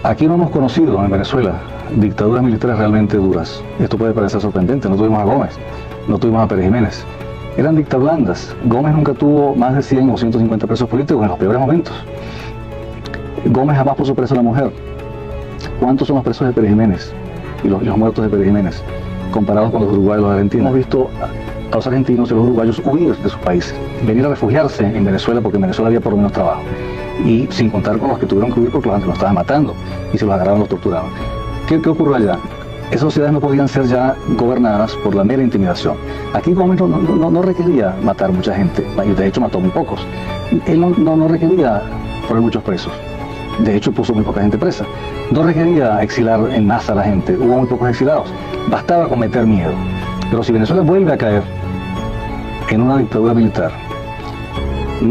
Aquí no hemos conocido en Venezuela dictaduras militares realmente duras. Esto puede parecer sorprendente. No tuvimos a Gómez, no tuvimos a Pérez Jiménez. Eran dictablandas. Gómez nunca tuvo más de 100 o 150 presos políticos en los peores momentos. Gómez jamás puso preso a la mujer. ¿Cuántos son los presos de Pérez Jiménez y los muertos de Pérez Jiménez comparados con los uruguayos y los argentinos? Hemos visto a los argentinos y los uruguayos huir de sus países, venir a refugiarse en Venezuela porque en Venezuela había por lo menos trabajo, y sin contar con los que tuvieron que huir porque los estaban matando y se los agarraron, los torturaban. ¿Qué ocurrió allá? esas sociedades no podían ser ya gobernadas por la mera intimidación. Aquí Gómez no requería matar mucha gente, y de hecho mató muy pocos. Él no requería poner muchos presos. De hecho puso muy poca gente presa. No requería exilar en masa a la gente, hubo muy pocos exilados. Bastaba con meter miedo. Pero si Venezuela vuelve a caer en una dictadura militar,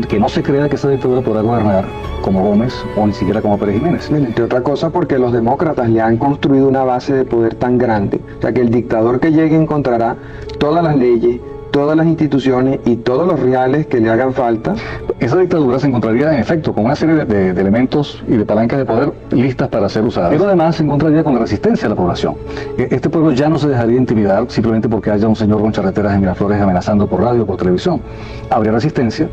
que no se crea que esa dictadura podrá gobernar como Gómez o ni siquiera como Pérez Jiménez. Entre otra cosa porque los demócratas le han construido una base de poder tan grande, o sea que el dictador que llegue encontrará todas las leyes, todas las instituciones y todos los reales que le hagan falta. Esa dictadura se encontraría en efecto con una serie de elementos y de palancas de poder listas para ser usadas, pero además se encontraría con la resistencia de la población. Este pueblo ya no se dejaría intimidar simplemente porque haya un señor con charreteras en Miraflores amenazando por radio o por televisión. Habría resistencia.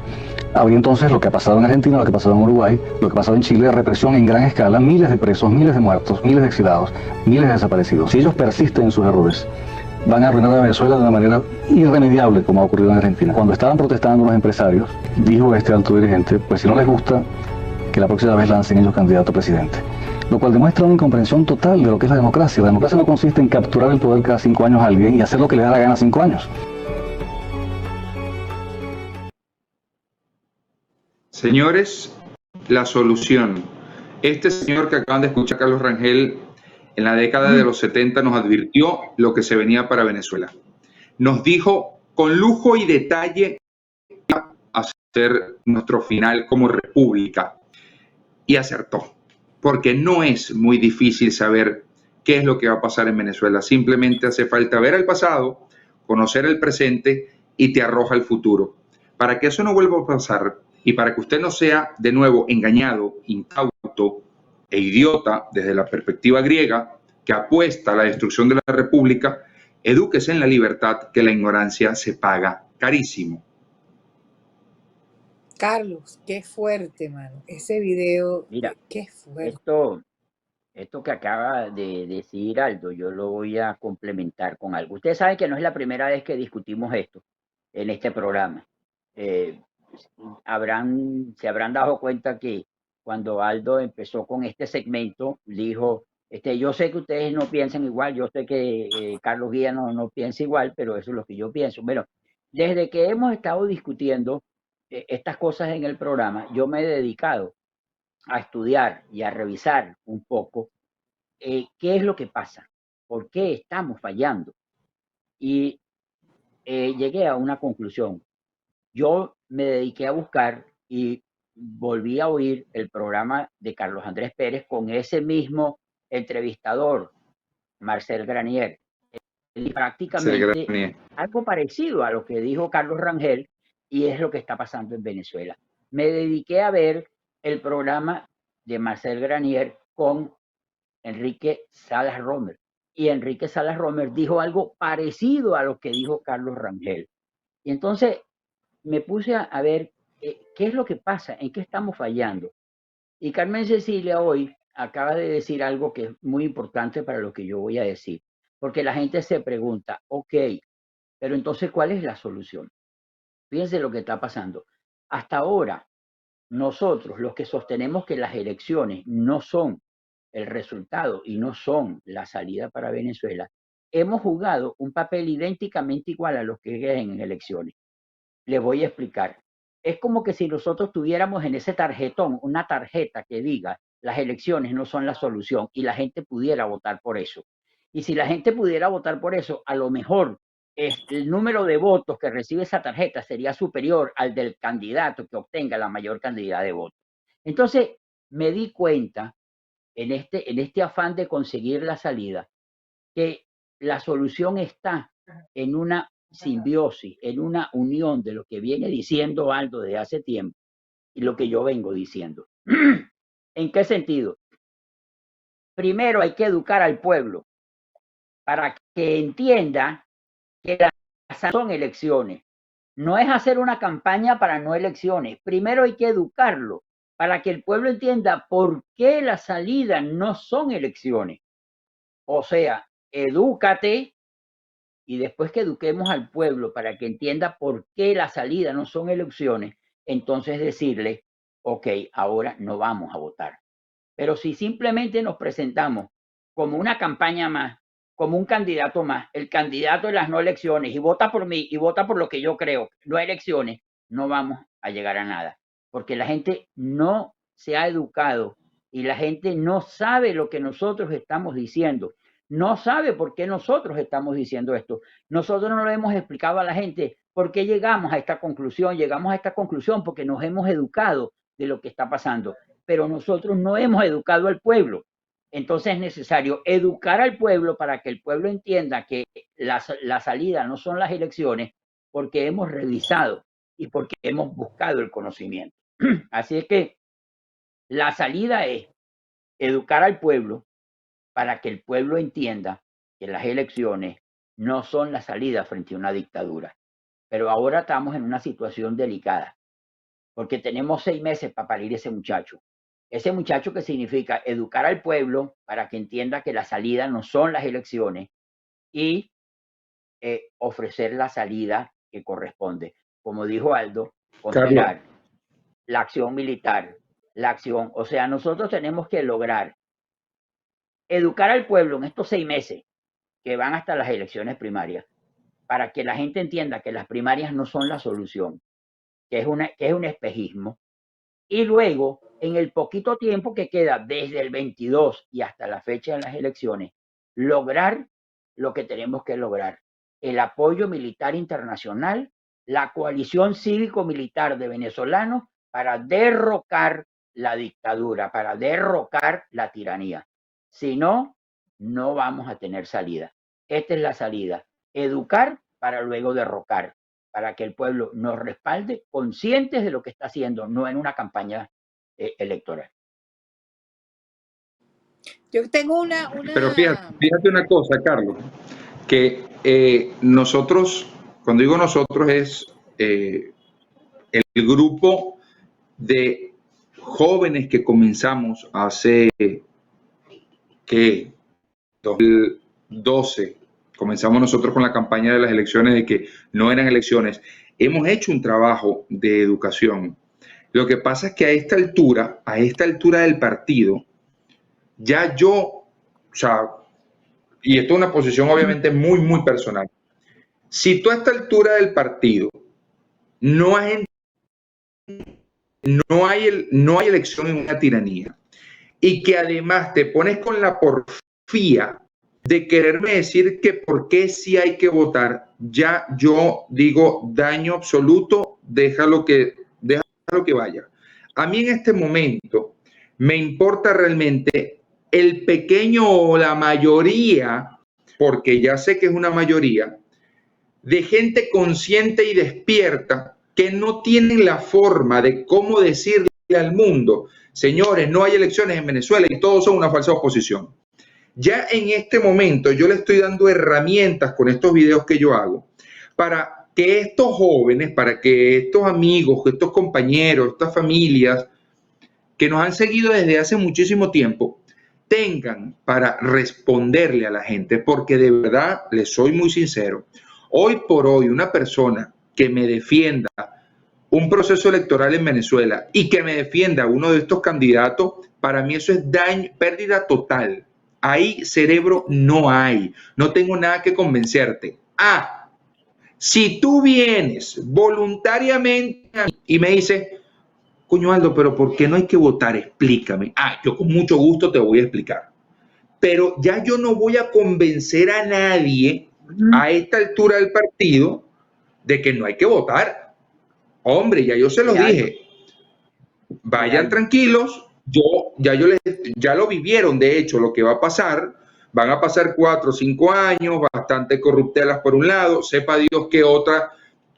Habría entonces lo que ha pasado en Argentina, lo que ha pasado en Uruguay, lo que ha pasado en Chile, represión en gran escala, miles de presos, miles de muertos, miles de exilados, miles de desaparecidos. Si ellos persisten en sus errores, van a arruinar a Venezuela de una manera irremediable, como ha ocurrido en Argentina. Cuando estaban protestando los empresarios, dijo este alto dirigente, pues si no les gusta, que la próxima vez lancen ellos candidato a presidente. Lo cual demuestra una incomprensión total de lo que es la democracia. La democracia no consiste en capturar el poder cada 5 años a alguien y hacer lo que le da la gana 5 años. Señores, la solución. Este señor que acaban de escuchar, Carlos Rangel, en la década de los 70 nos advirtió lo que se venía para Venezuela. Nos dijo con lujo y detalle a ser nuestro final como república. Y acertó, porque no es muy difícil saber qué es lo que va a pasar en Venezuela. Simplemente hace falta ver el pasado, conocer el presente y te arroja el futuro. Para que eso no vuelva a pasar y para que usted no sea de nuevo engañado, incauto e idiota desde la perspectiva griega que apuesta a la destrucción de la república, edúquese en la libertad, que la ignorancia se paga carísimo. Carlos, qué fuerte, mano. Ese video, Mira, qué fuerte. esto que acaba de decir Aldo, yo lo voy a complementar con algo. Ustedes saben que no es la primera vez que discutimos esto en este programa. Se habrán dado cuenta que cuando Aldo empezó con este segmento, dijo, yo sé que ustedes no piensan igual, yo sé que Carlos Guía no piensa igual, pero eso es lo que yo pienso. Bueno, desde que hemos estado discutiendo estas cosas en el programa, yo me he dedicado a estudiar y a revisar un poco qué es lo que pasa, por qué estamos fallando. Y llegué a una conclusión. Yo me dediqué a buscar y volví a oír el programa de Carlos Andrés Pérez con ese mismo entrevistador, Marcel Granier. Y prácticamente algo parecido a lo que dijo Carlos Rangel, y es lo que está pasando en Venezuela. Me dediqué a ver el programa de Marcel Granier con Enrique Salas Romer. Y Enrique Salas Romer dijo algo parecido a lo que dijo Carlos Rangel. Y entonces me puse a ver qué es lo que pasa, en qué estamos fallando. Y Carmen Cecilia hoy acaba de decir algo que es muy importante para lo que yo voy a decir. Porque la gente se pregunta, ok, pero entonces, ¿cuál es la solución? Fíjense lo que está pasando. Hasta ahora, nosotros, los que sostenemos que las elecciones no son el resultado y no son la salida para Venezuela, hemos jugado un papel idénticamente igual a los que en elecciones. Les voy a explicar. Es como que si nosotros tuviéramos en ese tarjetón una tarjeta que diga las elecciones no son la solución y la gente pudiera votar por eso. Y si la gente pudiera votar por eso, a lo mejor el número de votos que recibe esa tarjeta sería superior al del candidato que obtenga la mayor cantidad de votos. Entonces, me di cuenta en este afán de conseguir la salida que la solución está en una simbiosis, en una unión de lo que viene diciendo Aldo desde hace tiempo y lo que yo vengo diciendo. ¿En qué sentido? Primero hay que educar al pueblo para que entienda que las son elecciones. No es hacer una campaña para no elecciones. Primero hay que educarlo para que el pueblo entienda por qué la salida no son elecciones. O sea, edúcate y después que eduquemos al pueblo para que entienda por qué la salida no son elecciones, entonces decirle, ok, ahora no vamos a votar. Pero si simplemente nos presentamos como una campaña más como un candidato más, el candidato de las no elecciones, y vota por mí y vota por lo que yo creo, no elecciones, no vamos a llegar a nada, porque la gente no se ha educado y la gente no sabe lo que nosotros estamos diciendo, no sabe por qué nosotros estamos diciendo esto. Nosotros no lo hemos explicado a la gente por qué llegamos a esta conclusión. Llegamos a esta conclusión porque nos hemos educado de lo que está pasando, pero nosotros no hemos educado al pueblo. Entonces es necesario educar al pueblo para que el pueblo entienda que la salida no son las elecciones, porque hemos revisado y porque hemos buscado el conocimiento. Así es que la salida es educar al pueblo para que el pueblo entienda que las elecciones no son la salida frente a una dictadura. Pero ahora estamos en una situación delicada, porque tenemos 6 meses para parir ese muchacho. Ese muchacho que significa educar al pueblo para que entienda que la salida no son las elecciones y ofrecer la salida que corresponde. Como dijo Aldo, considerar la acción militar, la acción, o sea, nosotros tenemos que lograr educar al pueblo en estos 6 meses que van hasta las elecciones primarias, para que la gente entienda que las primarias no son la solución, que es un espejismo. Y luego, en el poquito tiempo que queda desde el 22 y hasta la fecha de las elecciones, lograr lo que tenemos que lograr: el apoyo militar internacional, la coalición cívico-militar de venezolanos para derrocar la dictadura, para derrocar la tiranía. Si no, no vamos a tener salida. Esta es la salida: educar para luego derrocar, para que el pueblo nos respalde, conscientes de lo que está haciendo, no en una campaña electoral. Yo tengo una... Pero fíjate una cosa, Carlos, que nosotros, cuando digo nosotros, es el grupo de jóvenes que comenzamos hace, ¿qué? 2012. Comenzamos nosotros con la campaña de las elecciones, de que no eran elecciones. Hemos hecho un trabajo de educación. Lo que pasa es que a esta altura del partido, ya yo, o sea, y esto es una posición obviamente muy, muy personal. Si tú a esta altura del partido no hay elección en una tiranía, y que además te pones con la porfía de quererme decir que por qué sí hay que votar, ya yo digo daño absoluto, déjalo que vaya. A mí en este momento me importa realmente el pequeño o la mayoría, porque ya sé que es una mayoría, de gente consciente y despierta que no tienen la forma de cómo decirle al mundo: señores, no hay elecciones en Venezuela y todos son una falsa oposición. Ya en este momento yo le estoy dando herramientas con estos videos que yo hago para que estos jóvenes, para que estos amigos, estos compañeros, estas familias que nos han seguido desde hace muchísimo tiempo, tengan para responderle a la gente, porque de verdad, les soy muy sincero, hoy por hoy una persona que me defienda un proceso electoral en Venezuela y que me defienda uno de estos candidatos, para mí eso es daño, pérdida total. Ahí cerebro no hay, no tengo nada que convencerte. Si tú vienes voluntariamente y me dices: coño Aldo, pero ¿por qué no hay que votar? Explícame. Yo con mucho gusto te voy a explicar. Pero ya yo no voy a convencer a nadie a esta altura del partido de que no hay que votar. Hombre, ya yo se los dije. Vayan tranquilos. Ya lo vivieron, de hecho, lo que va a pasar. Van a pasar 4 o 5 años, bastante corruptelas por un lado, sepa Dios qué otra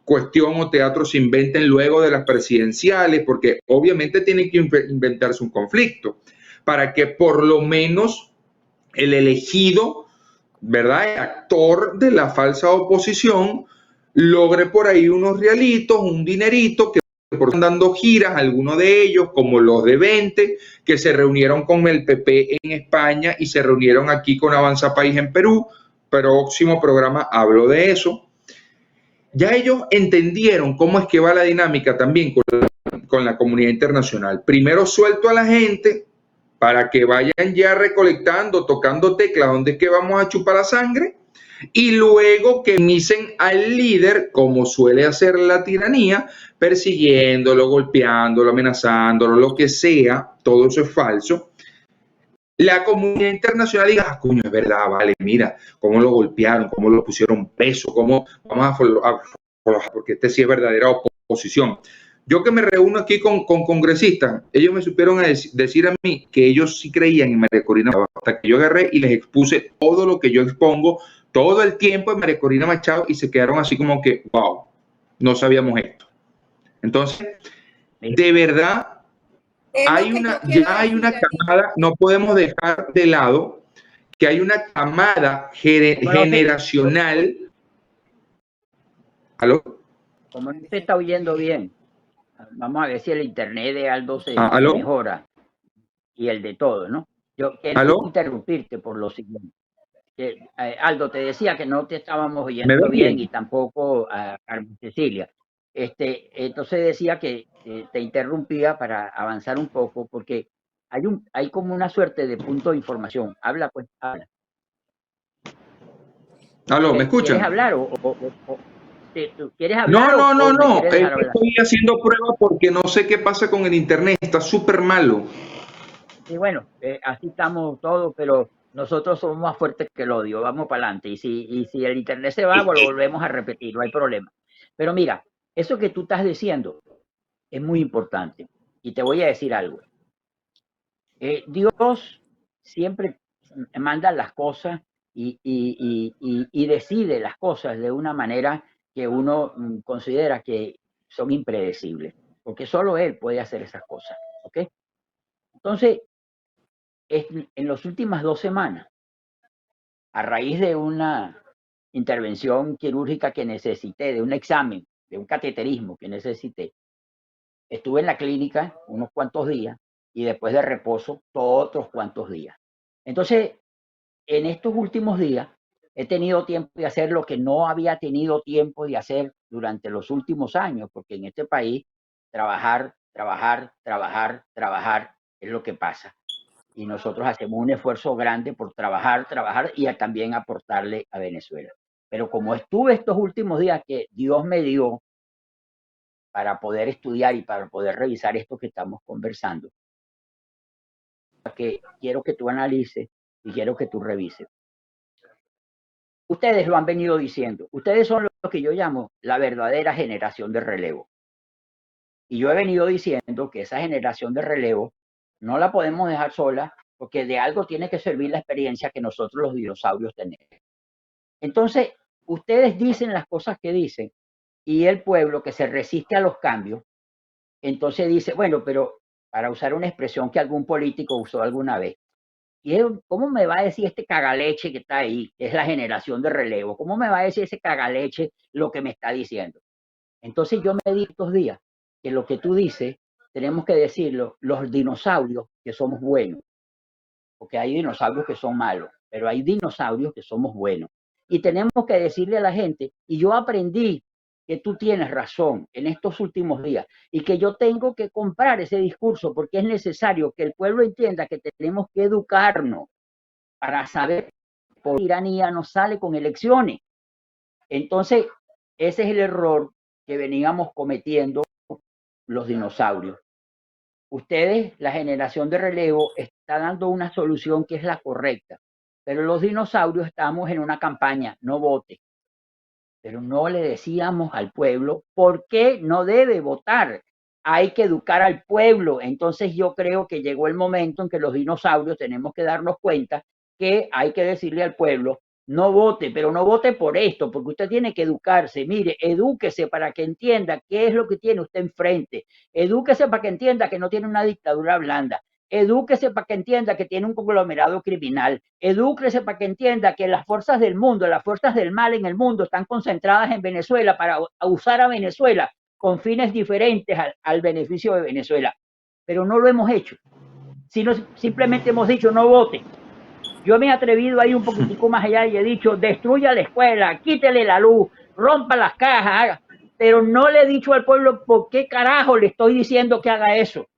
cuestión o teatro se inventen luego de las presidenciales, porque obviamente tienen que inventarse un conflicto para que por lo menos el elegido, ¿verdad?, el actor de la falsa oposición, logre por ahí unos realitos, un dinerito, que están dando giras, algunos de ellos, como los de 20, que se reunieron con el PP en España y se reunieron aquí con Avanza País en Perú. Próximo programa hablo de eso. Ya ellos entendieron cómo es que va la dinámica también con la comunidad internacional. Primero suelto a la gente para que vayan ya recolectando, tocando teclas donde es que vamos a chupar la sangre, y luego que misen al líder, como suele hacer la tiranía, persiguiéndolo, golpeándolo, amenazándolo, lo que sea. Todo eso es falso. La comunidad internacional diga, ah, coño, es verdad, vale, mira cómo lo golpearon, cómo lo pusieron preso, cómo vamos a porque este sí es verdadera oposición. Yo que me reúno aquí con congresistas, ellos me supieron decir a mí que ellos sí creían en María Corina Machado, hasta que yo agarré y les expuse todo lo que yo expongo todo el tiempo en María Corina Machado, y se quedaron así como que, wow, no sabíamos esto. Entonces, de verdad, ya hay una camada, no podemos dejar de lado que hay una camada generacional. ¿Aló? Como no se está oyendo bien, vamos a ver si el internet de Aldo se mejora y el de todo, ¿no? Yo quiero interrumpirte por lo siguiente. Aldo, te decía que no te estábamos oyendo bien y tampoco a Carmen Cecilia. Entonces decía que te interrumpía para avanzar un poco, porque hay como una suerte de punto de información. Habla, pues, habla. Aló, ¿me escuchan? ¿Quieres hablar ¿quieres hablar? No. Estoy haciendo prueba porque no sé qué pasa con el internet. Está súper malo. Y bueno, así estamos todos, pero nosotros somos más fuertes que el odio. Vamos para adelante. Y si el internet se va, lo volvemos a repetir. No hay problema. Pero mira, eso que tú estás diciendo es muy importante. Y te voy a decir algo. Dios siempre manda las cosas y decide las cosas de una manera que uno considera que son impredecibles, porque solo Él puede hacer esas cosas, ¿ok? Entonces, en las últimas 2 semanas, a raíz de una intervención quirúrgica que necesité, de un examen, de un cateterismo que necesité, estuve en la clínica unos cuantos días y después de reposo otros cuantos días. Entonces, en estos últimos días, he tenido tiempo de hacer lo que no había tenido tiempo de hacer durante los últimos años, porque en este país trabajar es lo que pasa. Y nosotros hacemos un esfuerzo grande por trabajar y también aportarle a Venezuela. Pero como estuve estos últimos días que Dios me dio para poder estudiar y para poder revisar esto que estamos conversando, que quiero que tú analices y quiero que tú revises. Ustedes lo han venido diciendo. Ustedes son lo que yo llamo la verdadera generación de relevo. Y yo he venido diciendo que esa generación de relevo no la podemos dejar sola, porque de algo tiene que servir la experiencia que nosotros los dinosaurios tenemos. Entonces, ustedes dicen las cosas que dicen, y el pueblo que se resiste a los cambios, entonces dice, bueno, pero para usar una expresión que algún político usó alguna vez, y ¿cómo me va a decir este cagaleche que está ahí, que es la generación de relevo? ¿Cómo me va a decir ese cagaleche lo que me está diciendo? Entonces yo me di estos días que lo que tú dices, tenemos que decirlo, los dinosaurios que somos buenos, porque hay dinosaurios que son malos, pero hay dinosaurios que somos buenos. Y tenemos que decirle a la gente, y yo aprendí que tú tienes razón en estos últimos días y que yo tengo que comprar ese discurso porque es necesario que el pueblo entienda que tenemos que educarnos para saber por qué tiranía nos sale con elecciones. Entonces, ese es el error que veníamos cometiendo los dinosaurios. Ustedes, la generación de relevo, está dando una solución que es la correcta, pero los dinosaurios estamos en una campaña, no vote. Pero no le decíamos al pueblo por qué no debe votar. Hay que educar al pueblo. Entonces yo creo que llegó el momento en que los dinosaurios tenemos que darnos cuenta que hay que decirle al pueblo, no vote, pero no vote por esto, porque usted tiene que educarse. Mire, edúquese para que entienda qué es lo que tiene usted enfrente. Edúquese para que entienda que no tiene una dictadura blanda. Edúquese para que entienda que tiene un conglomerado criminal. Edúquese para que entienda que las fuerzas del mundo, las fuerzas del mal en el mundo están concentradas en Venezuela para usar a Venezuela con fines diferentes al beneficio de Venezuela. Pero no lo hemos hecho. Sino simplemente hemos dicho no vote. Yo me he atrevido a ir un poquitico más allá y he dicho destruya la escuela, quítele la luz, rompa las cajas, pero no le he dicho al pueblo por qué carajo le estoy diciendo que haga eso.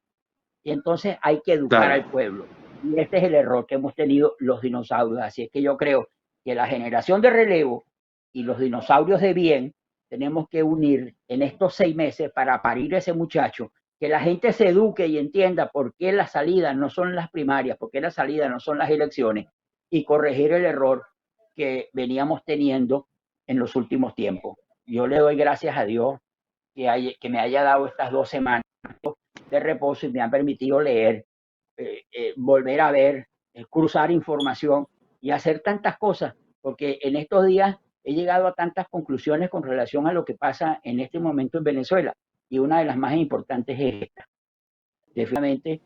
Y entonces hay que educar al pueblo. Y este es el error que hemos tenido los dinosaurios. Así es que yo creo que la generación de relevo y los dinosaurios de bien tenemos que unir en estos 6 meses para parir a ese muchacho, que la gente se eduque y entienda por qué las salidas no son las primarias, por qué las salidas no son las elecciones, y corregir el error que veníamos teniendo en los últimos tiempos. Yo le doy gracias a Dios que me haya dado estas 2 semanas de reposo y me han permitido leer, volver a ver, cruzar información y hacer tantas cosas, porque en estos días he llegado a tantas conclusiones con relación a lo que pasa en este momento en Venezuela, y una de las más importantes es esta. Definitivamente,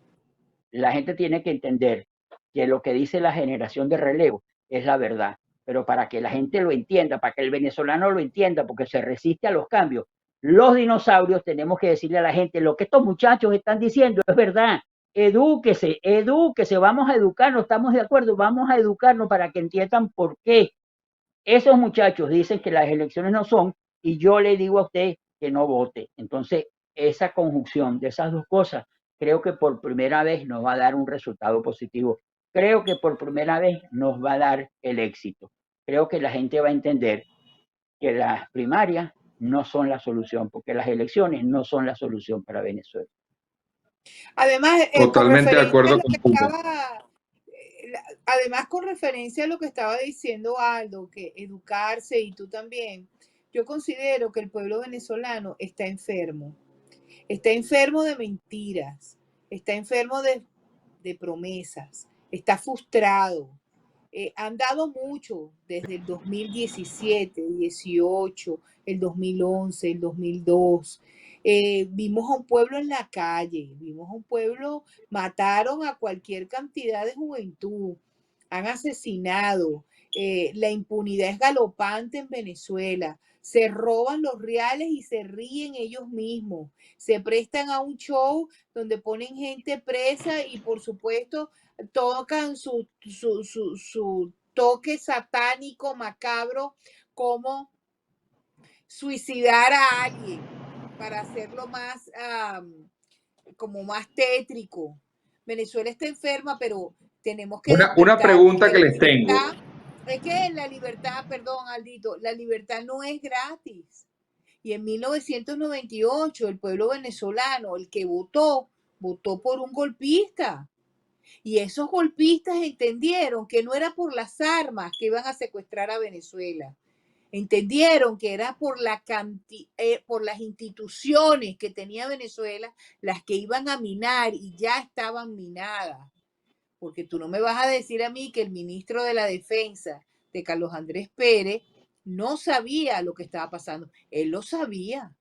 la gente tiene que entender que lo que dice la generación de relevo es la verdad, pero para que la gente lo entienda, para que el venezolano lo entienda, porque se resiste a los cambios, los dinosaurios tenemos que decirle a la gente, lo que estos muchachos están diciendo es verdad. Edúquese, edúquese, vamos a educarnos, estamos de acuerdo, vamos a educarnos para que entiendan por qué esos muchachos dicen que las elecciones no son, y yo le digo a usted que no vote. Entonces, esa conjunción de esas dos cosas, creo que por primera vez nos va a dar un resultado positivo. Creo que por primera vez nos va a dar el éxito. Creo que la gente va a entender que las primarias no son la solución, porque las elecciones no son la solución para Venezuela. Además, Totalmente de acuerdo contigo. Además, con referencia a lo que estaba diciendo Aldo, que educarse, y tú también, yo considero que el pueblo venezolano está enfermo de mentiras, está enfermo de promesas, está frustrado. Han dado mucho desde el 2017, 18, el 2011, el 2002. Vimos a un pueblo en la calle, vimos a un pueblo, mataron a cualquier cantidad de juventud, han asesinado, la impunidad es galopante en Venezuela, se roban los reales y se ríen ellos mismos, se prestan a un show donde ponen gente presa y por supuesto tocan su toque satánico, macabro, como suicidar a alguien para hacerlo más, como más tétrico. Venezuela está enferma, pero tenemos que Una pregunta que les tengo. Es que la libertad, perdón, Aldito, la libertad no es gratis. Y en 1998 el pueblo venezolano, el que votó por un golpista. Y esos golpistas entendieron que no era por las armas que iban a secuestrar a Venezuela. Entendieron que era por las instituciones que tenía Venezuela las que iban a minar, y ya estaban minadas. Porque tú no me vas a decir a mí que el ministro de la Defensa de Carlos Andrés Pérez no sabía lo que estaba pasando. Él lo sabía.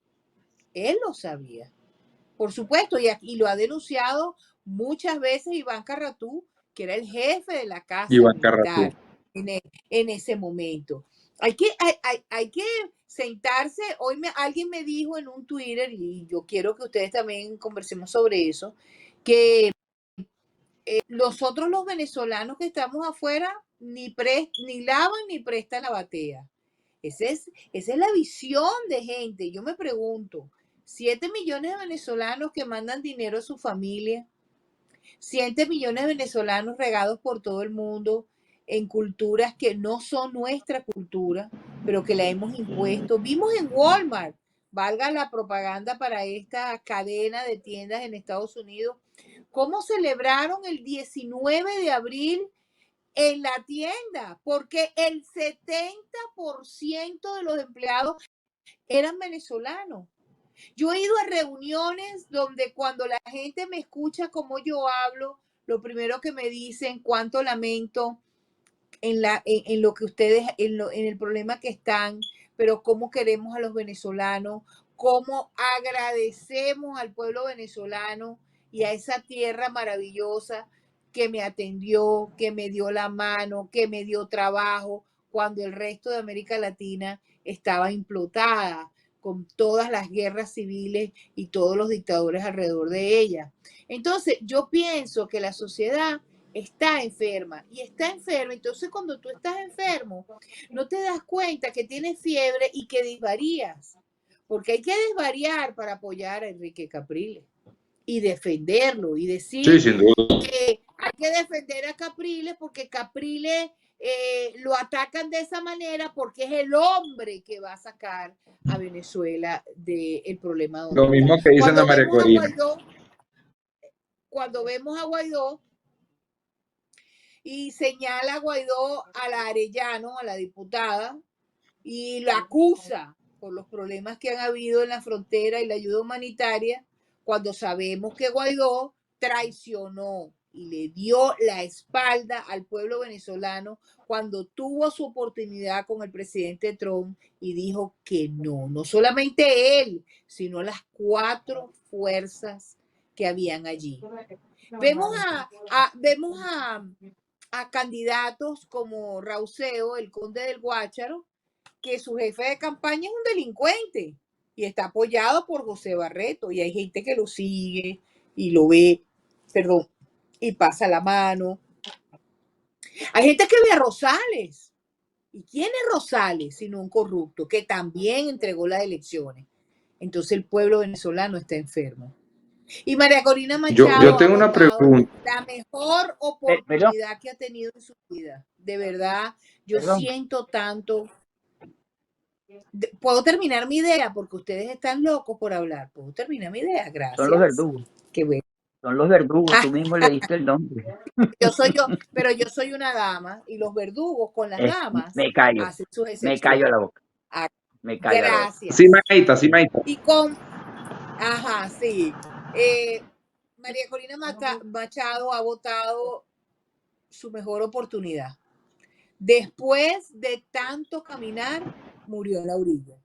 Por supuesto, y lo ha denunciado muchas veces Iván Carratú, que era el jefe de la casa militar en ese momento. Hay que sentarse. Hoy alguien me dijo en un Twitter, y yo quiero que ustedes también conversemos sobre eso, que nosotros los venezolanos que estamos afuera ni lavan ni prestan la batea. Esa es la visión de gente. Yo me pregunto, 7 millones de venezolanos que mandan dinero a su familia, 7 millones de venezolanos regados por todo el mundo en culturas que no son nuestra cultura, pero que la hemos impuesto. Vimos en Walmart, valga la propaganda para esta cadena de tiendas en Estados Unidos, cómo celebraron el 19 de abril en la tienda, porque el 70% de los empleados eran venezolanos. Yo he ido a reuniones donde cuando la gente me escucha cómo yo hablo, lo primero que me dicen, cuánto lamento en lo que ustedes, en el problema que están, pero cómo queremos a los venezolanos, cómo agradecemos al pueblo venezolano y a esa tierra maravillosa que me atendió, que me dio la mano, que me dio trabajo, cuando el resto de América Latina estaba implotada con todas las guerras civiles y todos los dictadores alrededor de ella. Entonces, yo pienso que la sociedad está enferma y está enferma. Entonces, cuando tú estás enfermo, no te das cuenta que tienes fiebre y que desvarías, porque hay que desvariar para apoyar a Enrique Capriles y defenderlo y decir sí, sin duda, que hay que defender a Capriles porque Capriles lo atacan de esa manera porque es el hombre que va a sacar a Venezuela del problema donde Lo mismo que dicen de María Corina. Cuando vemos a Guaidó y señala a Guaidó a la Arellano, a la diputada, y la acusa por los problemas que han habido en la frontera y la ayuda humanitaria, cuando sabemos que Guaidó traicionó y le dio la espalda al pueblo venezolano cuando tuvo su oportunidad con el presidente Trump y dijo que no solamente él, sino las 4 fuerzas que habían allí. Vemos a candidatos como Rauseo, el conde del Guácharo, que su jefe de campaña es un delincuente y está apoyado por José Barreto, y hay gente que lo sigue y lo ve, y pasa la mano. Hay gente que ve a Rosales. ¿Y quién es Rosales sino un corrupto que también entregó las elecciones? Entonces el pueblo venezolano está enfermo. Y María Corina Machado yo tengo una pregunta. La mejor oportunidad que ha tenido en su vida. De verdad, yo siento tanto. ¿Puedo terminar mi idea? Porque ustedes están locos por hablar. ¿Puedo terminar mi idea? Gracias. Son los verdugos. Qué bueno. Son los verdugos, tú mismo le diste el nombre. Pero yo soy una dama y los verdugos con las damas me callo, hacen sus excepciones. Me callo a la boca. Me callo Gracias. Sí, Maita. Y con... Ajá, sí. María Corina Machado ha votado su mejor oportunidad. Después de tanto caminar, murió en la orilla.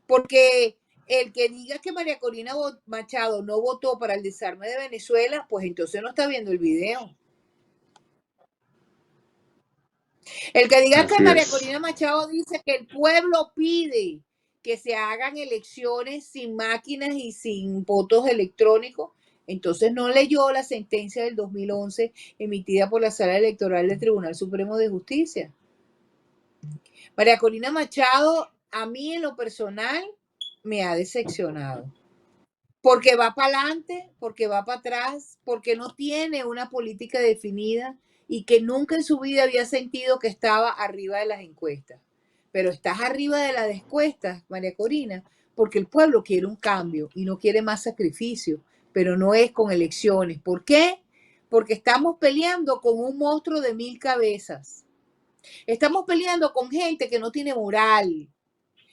Porque el que diga que María Corina Machado no votó para el desarme de Venezuela, pues entonces no está viendo el video. El que diga que María Corina Machado dice que el pueblo pide que se hagan elecciones sin máquinas y sin votos electrónicos, entonces no leyó la sentencia del 2011 emitida por la Sala Electoral del Tribunal Supremo de Justicia. María Corina Machado, a mí en lo personal, me ha decepcionado. Porque va para adelante, porque va para atrás, porque no tiene una política definida y que nunca en su vida había sentido que estaba arriba de las encuestas. Pero estás arriba de las encuestas, María Corina, porque el pueblo quiere un cambio y no quiere más sacrificio, pero no es con elecciones. ¿Por qué? Porque estamos peleando con un monstruo de 1000 cabezas. Estamos peleando con gente que no tiene moral.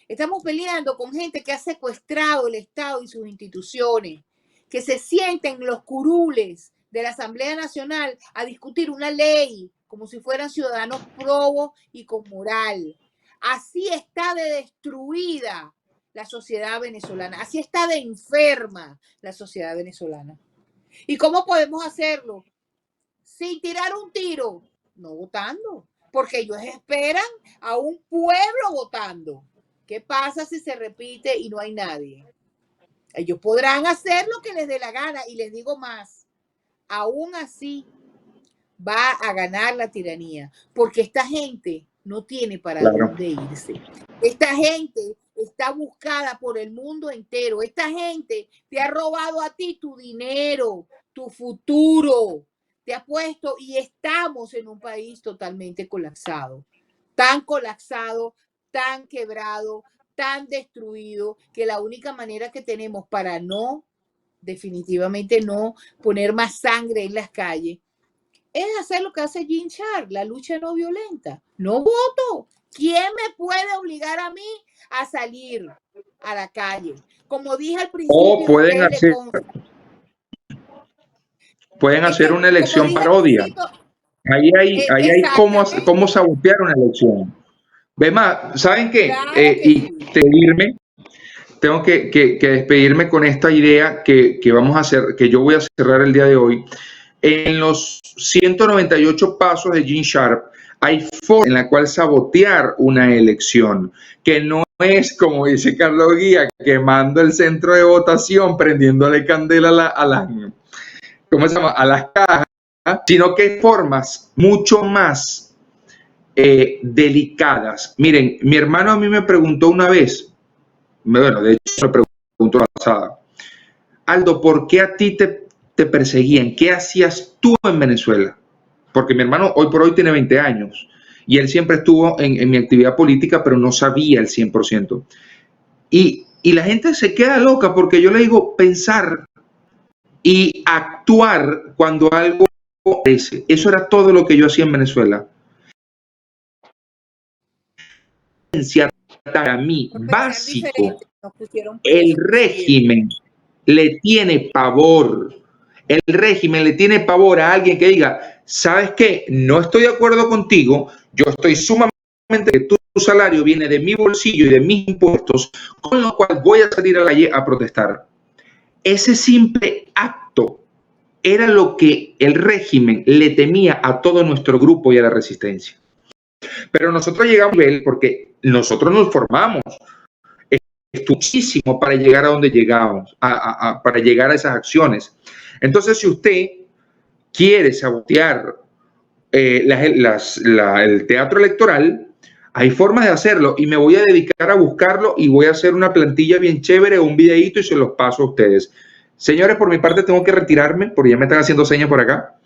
Estamos peleando con gente que ha secuestrado el Estado y sus instituciones, que se sienten en los curules de la Asamblea Nacional a discutir una ley como si fueran ciudadanos probos y con moral. Así está de destruida la sociedad venezolana, así está de enferma la sociedad venezolana. ¿Y cómo podemos hacerlo? Sin tirar un tiro, no votando, porque ellos esperan a un pueblo votando. ¿Qué pasa si se repite y no hay nadie? Ellos podrán hacer lo que les dé la gana, y les digo más, aún así va a ganar la tiranía, porque esta gente no tiene para dónde irse. Esta gente está buscada por el mundo entero. Esta gente te ha robado a ti tu dinero, tu futuro. Te ha puesto, y estamos en un país totalmente colapsado, tan quebrado, tan destruido, que la única manera que tenemos para definitivamente no poner más sangre en las calles, es hacer lo que hace Jean Charles, la lucha no violenta. No voto. ¿Quién me puede obligar a mí a salir a la calle? Como dije al principio, pueden hacer una elección parodia. Ahí hay cómo sabotear una elección. Ve más, ¿saben qué? Claro tengo que despedirme con esta idea que vamos a hacer, que yo voy a cerrar el día de hoy. En los 198 pasos de Gene Sharp hay forma en la cual sabotear una elección, que no es, como dice Carlos Guía, quemando el centro de votación, prendiéndole candela a las cajas, sino que hay formas mucho más delicadas. Miren, mi hermano a mí me preguntó una vez, de hecho me preguntó la pasada, Aldo, ¿por qué a ti te perseguían? ¿Qué hacías tú en Venezuela? porque mi hermano hoy por hoy tiene 20 años y él siempre estuvo en mi actividad política, pero no sabía el 100%. Y la gente se queda loca porque yo le digo pensar y actuar cuando algo aparece. Eso era todo lo que yo hacía en Venezuela. Para mí, Por pensar básico, diferente, nos pusieron el presos. régimen le tiene pavor. El régimen le tiene pavor a alguien que diga, ¿sabes qué? No estoy de acuerdo contigo, yo estoy sumamente que tu salario viene de mi bolsillo y de mis impuestos, con lo cual voy a salir a la calle a protestar. Ese simple acto era lo que el régimen le temía a todo nuestro grupo y a la resistencia. Pero nosotros llegamos a nivel porque nosotros nos formamos muchísimo para llegar a donde llegamos, para llegar a esas acciones. Entonces, si usted quiere sabotear el teatro electoral, hay formas de hacerlo y me voy a dedicar a buscarlo y voy a hacer una plantilla bien chévere, un videíto y se los paso a ustedes. Señores, por mi parte tengo que retirarme porque ya me están haciendo señas por acá.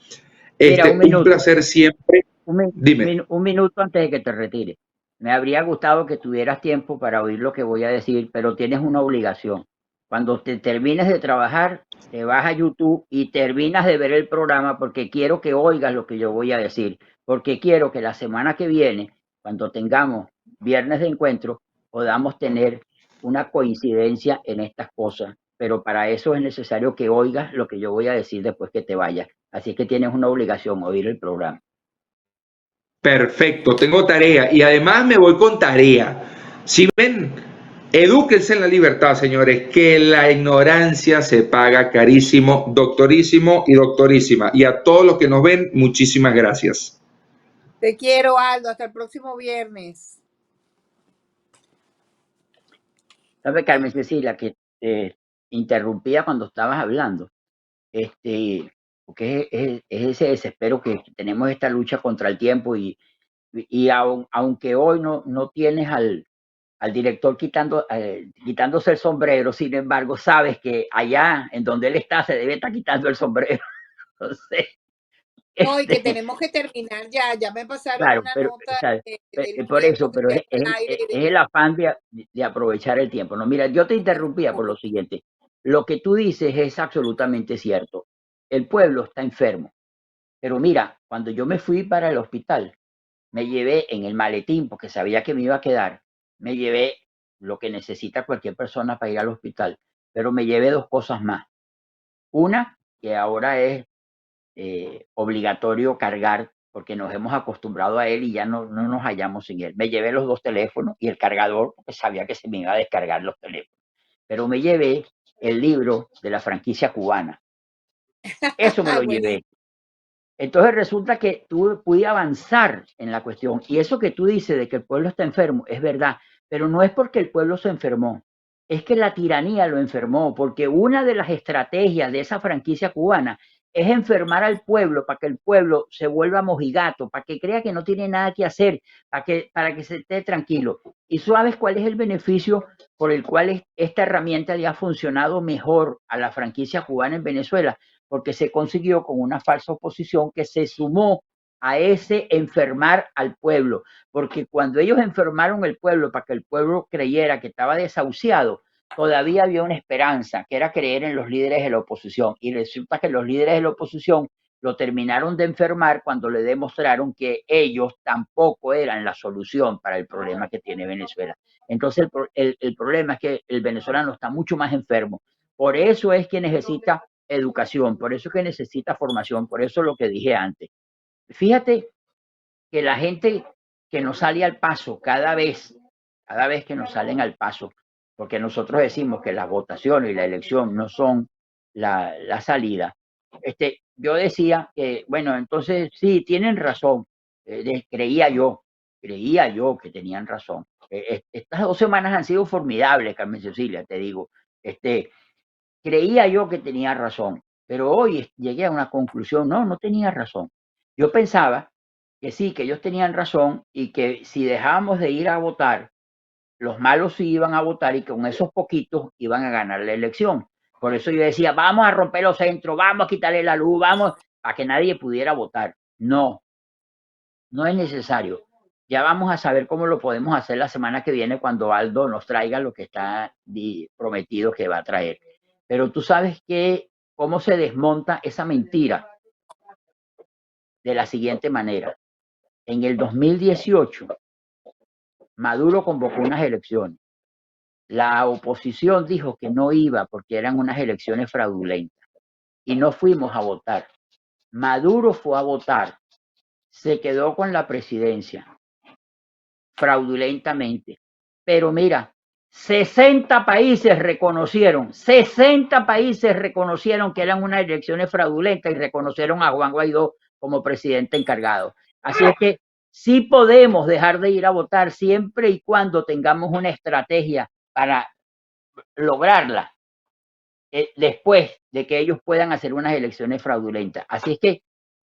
Mira, un placer siempre. Dime. Un minuto antes de que te retires. Me habría gustado que tuvieras tiempo para oír lo que voy a decir, pero tienes una obligación. Cuando te termines de trabajar, te vas a YouTube y terminas de ver el programa porque quiero que oigas lo que yo voy a decir, porque quiero que la semana que viene, cuando tengamos viernes de encuentro, podamos tener una coincidencia en estas cosas. Pero para eso es necesario que oigas lo que yo voy a decir después que te vayas. Así que tienes una obligación, oír el programa. Perfecto, tengo tarea y además me voy con tarea. Si ven, edúquense en la libertad, señores, que la ignorancia se paga carísimo, doctorísimo y doctorísima. Y a todos los que nos ven, muchísimas gracias. Te quiero, Aldo. Hasta el próximo viernes. ¿Sabe, Carmen Cecilia, que te interrumpía cuando estabas hablando? Porque es ese desespero que tenemos, esta lucha contra el tiempo y aunque hoy no tienes al director quitándose el sombrero, sin embargo, sabes que allá en donde él está se debe estar quitando el sombrero. Entonces, no, y que tenemos que terminar ya me pasaron claro, una pero, nota por eso, pero es el afán de aprovechar el tiempo. No, mira, yo te interrumpía por lo siguiente. Lo que tú dices es absolutamente cierto. El pueblo está enfermo. Pero mira, cuando yo me fui para el hospital, me llevé en el maletín, porque sabía que me iba a quedar, me llevé lo que necesita cualquier persona para ir al hospital, pero me llevé dos cosas más. Una, que ahora es obligatorio cargar, porque nos hemos acostumbrado a él y ya no nos hallamos sin él. Me llevé los dos teléfonos y el cargador, porque sabía que se me iba a descargar los teléfonos. Pero me llevé el libro de la franquicia cubana. Eso me lo llevé. Entonces resulta que pude avanzar en la cuestión. Y eso que tú dices de que el pueblo está enfermo, es verdad, pero no es porque el pueblo se enfermó, es que la tiranía lo enfermó, porque una de las estrategias de esa franquicia cubana es enfermar al pueblo para que el pueblo se vuelva mojigato, para que crea que no tiene nada que hacer, para que se esté tranquilo. ¿Y sabes cuál es el beneficio por el cual esta herramienta le ha funcionado mejor a la franquicia cubana en Venezuela? Porque se consiguió con una falsa oposición que se sumó a ese enfermar al pueblo, porque cuando ellos enfermaron el pueblo para que el pueblo creyera que estaba desahuciado, todavía había una esperanza, que era creer en los líderes de la oposición, y resulta que los líderes de la oposición lo terminaron de enfermar cuando le demostraron que ellos tampoco eran la solución para el problema que tiene Venezuela. Entonces el problema es que el venezolano está mucho más enfermo, por eso es que necesita educación, por eso que necesita formación, por eso lo que dije antes. Fíjate que la gente que nos sale al paso cada vez que nos salen al paso, porque nosotros decimos que las votaciones y la elección no son la salida. Yo decía que, bueno, entonces sí, tienen razón, creía yo que tenían razón. Estas 2 semanas han sido formidables, Carmen Cecilia, te digo. Creía yo que tenía razón, pero hoy llegué a una conclusión, no tenía razón. Yo pensaba que sí, que ellos tenían razón y que si dejábamos de ir a votar, los malos sí iban a votar y con esos poquitos iban a ganar la elección. Por eso yo decía, vamos a romper los centros, vamos a quitarle la luz, vamos, para que nadie pudiera votar. No, no es necesario. Ya vamos a saber cómo lo podemos hacer la semana que viene cuando Aldo nos traiga lo que está prometido que va a traer. Pero tú sabes cómo se desmonta esa mentira de la siguiente manera. En el 2018, Maduro convocó unas elecciones. La oposición dijo que no iba porque eran unas elecciones fraudulentas y no fuimos a votar. Maduro fue a votar, se quedó con la presidencia fraudulentamente. Pero mira, 60 países reconocieron que eran unas elecciones fraudulentas y reconocieron a Juan Guaidó como presidente encargado. Así es que sí podemos dejar de ir a votar siempre y cuando tengamos una estrategia para lograrla después de que ellos puedan hacer unas elecciones fraudulentas. Así es que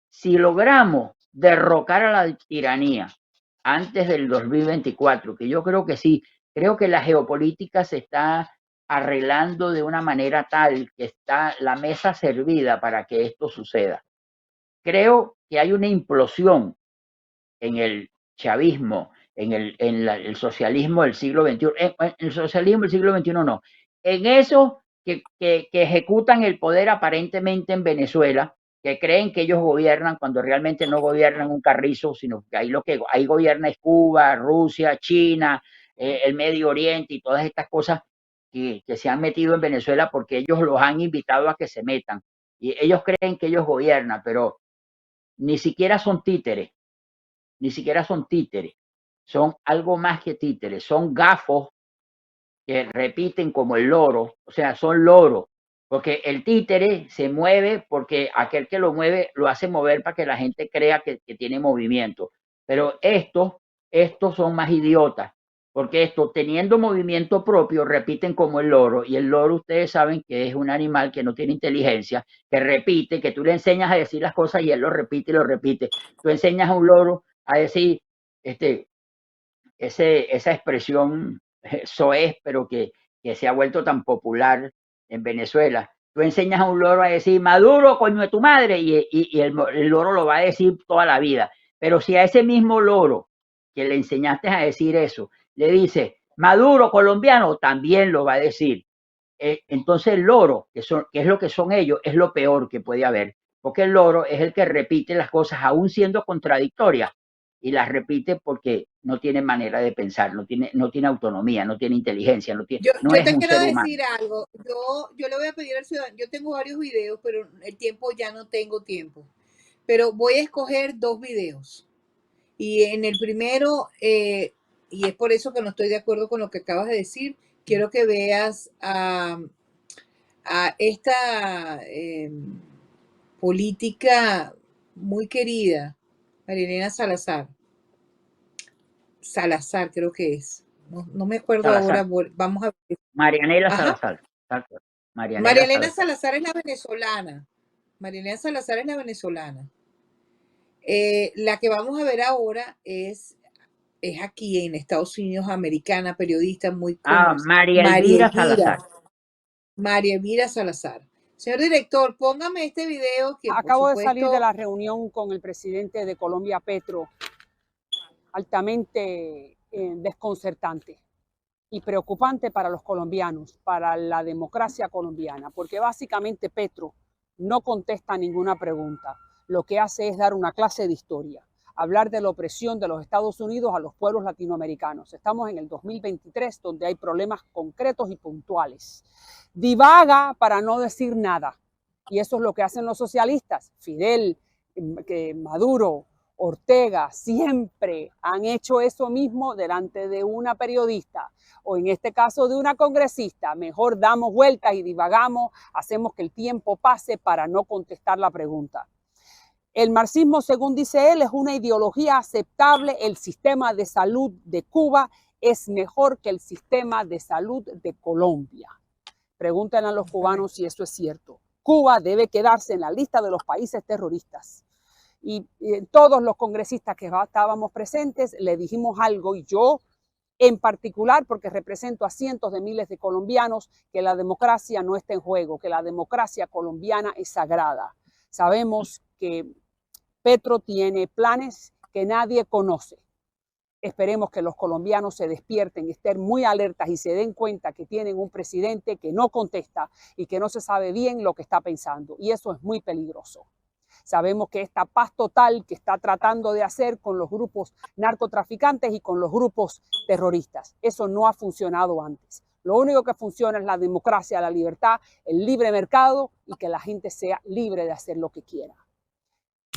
si logramos derrocar a la tiranía antes del 2024, que yo creo que sí, creo que la geopolítica se está arreglando de una manera tal que está la mesa servida para que esto suceda. Creo que hay una implosión en el chavismo, en el socialismo del siglo XXI, el socialismo del siglo XXI no, en esos que ejecutan el poder aparentemente en Venezuela, que creen que ellos gobiernan cuando realmente no gobiernan un carrizo, sino que ahí gobierna es Cuba, Rusia, China, el Medio Oriente y todas estas cosas que se han metido en Venezuela porque ellos los han invitado a que se metan. Y ellos creen que ellos gobiernan, pero ni siquiera son títeres, son algo más que títeres, son gafos que repiten como el loro, o sea, son loros, porque el títere se mueve porque aquel que lo mueve lo hace mover para que la gente crea que tiene movimiento, pero estos son más idiotas, porque estos teniendo movimiento propio repiten como el loro, y el loro ustedes saben que es un animal que no tiene inteligencia, que repite, que tú le enseñas a decir las cosas y él lo repite y lo repite. Tú enseñas a un loro a decir esa expresión soez, pero que se ha vuelto tan popular en Venezuela. Tú enseñas a un loro a decir Maduro, coño de tu madre, y el loro lo va a decir toda la vida. Pero si a ese mismo loro que le enseñaste a decir eso, le dice Maduro colombiano, también lo va a decir. Entonces el loro, que es lo que son ellos, es lo peor que puede haber, porque el loro es el que repite las cosas aún siendo contradictorias, y las repite porque no tiene manera de pensar, no tiene autonomía, no tiene inteligencia, no es te un quiero ser humano. decir algo. Yo le voy a pedir al ciudadano, yo tengo varios videos, pero el tiempo ya no tengo tiempo. Pero voy a escoger 2 videos. Y en el primero, y es por eso que no estoy de acuerdo con lo que acabas de decir, quiero que veas a esta política muy querida, Marilena Salazar. Salazar creo que es. No me acuerdo Salazar. ahora. Vamos a ver. Marianela Ajá. Salazar. Marielena Salazar es la venezolana. Marielena Salazar es la venezolana. La que vamos a ver ahora es aquí en Estados Unidos, americana, periodista muy conocida. María Elvira Salazar. María Elvira Salazar. Señor director, póngame este video que acabo de salir de la reunión con el presidente de Colombia, Petro, altamente desconcertante y preocupante para los colombianos, para la democracia colombiana, porque básicamente Petro no contesta ninguna pregunta. Lo que hace es dar una clase de historia, hablar de la opresión de los Estados Unidos a los pueblos latinoamericanos. Estamos en el 2023, donde hay problemas concretos y puntuales. Divaga para no decir nada. Y eso es lo que hacen los socialistas. Fidel, Maduro, Ortega, siempre han hecho eso mismo delante de una periodista o en este caso de una congresista. Mejor damos vueltas y divagamos, hacemos que el tiempo pase para no contestar la pregunta. El marxismo, según dice él, es una ideología aceptable. El sistema de salud de Cuba es mejor que el sistema de salud de Colombia. Pregúntenle a los cubanos si eso es cierto. Cuba debe quedarse en la lista de los países terroristas. Y todos los congresistas que estábamos presentes le dijimos algo, y yo en particular, porque represento a cientos de miles de colombianos, que la democracia no está en juego, que la democracia colombiana es sagrada. Sabemos que Petro tiene planes que nadie conoce. Esperemos que los colombianos se despierten, estén muy alertas y se den cuenta que tienen un presidente que no contesta y que no se sabe bien lo que está pensando. Y eso es muy peligroso. Sabemos que esta paz total que está tratando de hacer con los grupos narcotraficantes y con los grupos terroristas, eso no ha funcionado antes. Lo único que funciona es la democracia, la libertad, el libre mercado y que la gente sea libre de hacer lo que quiera.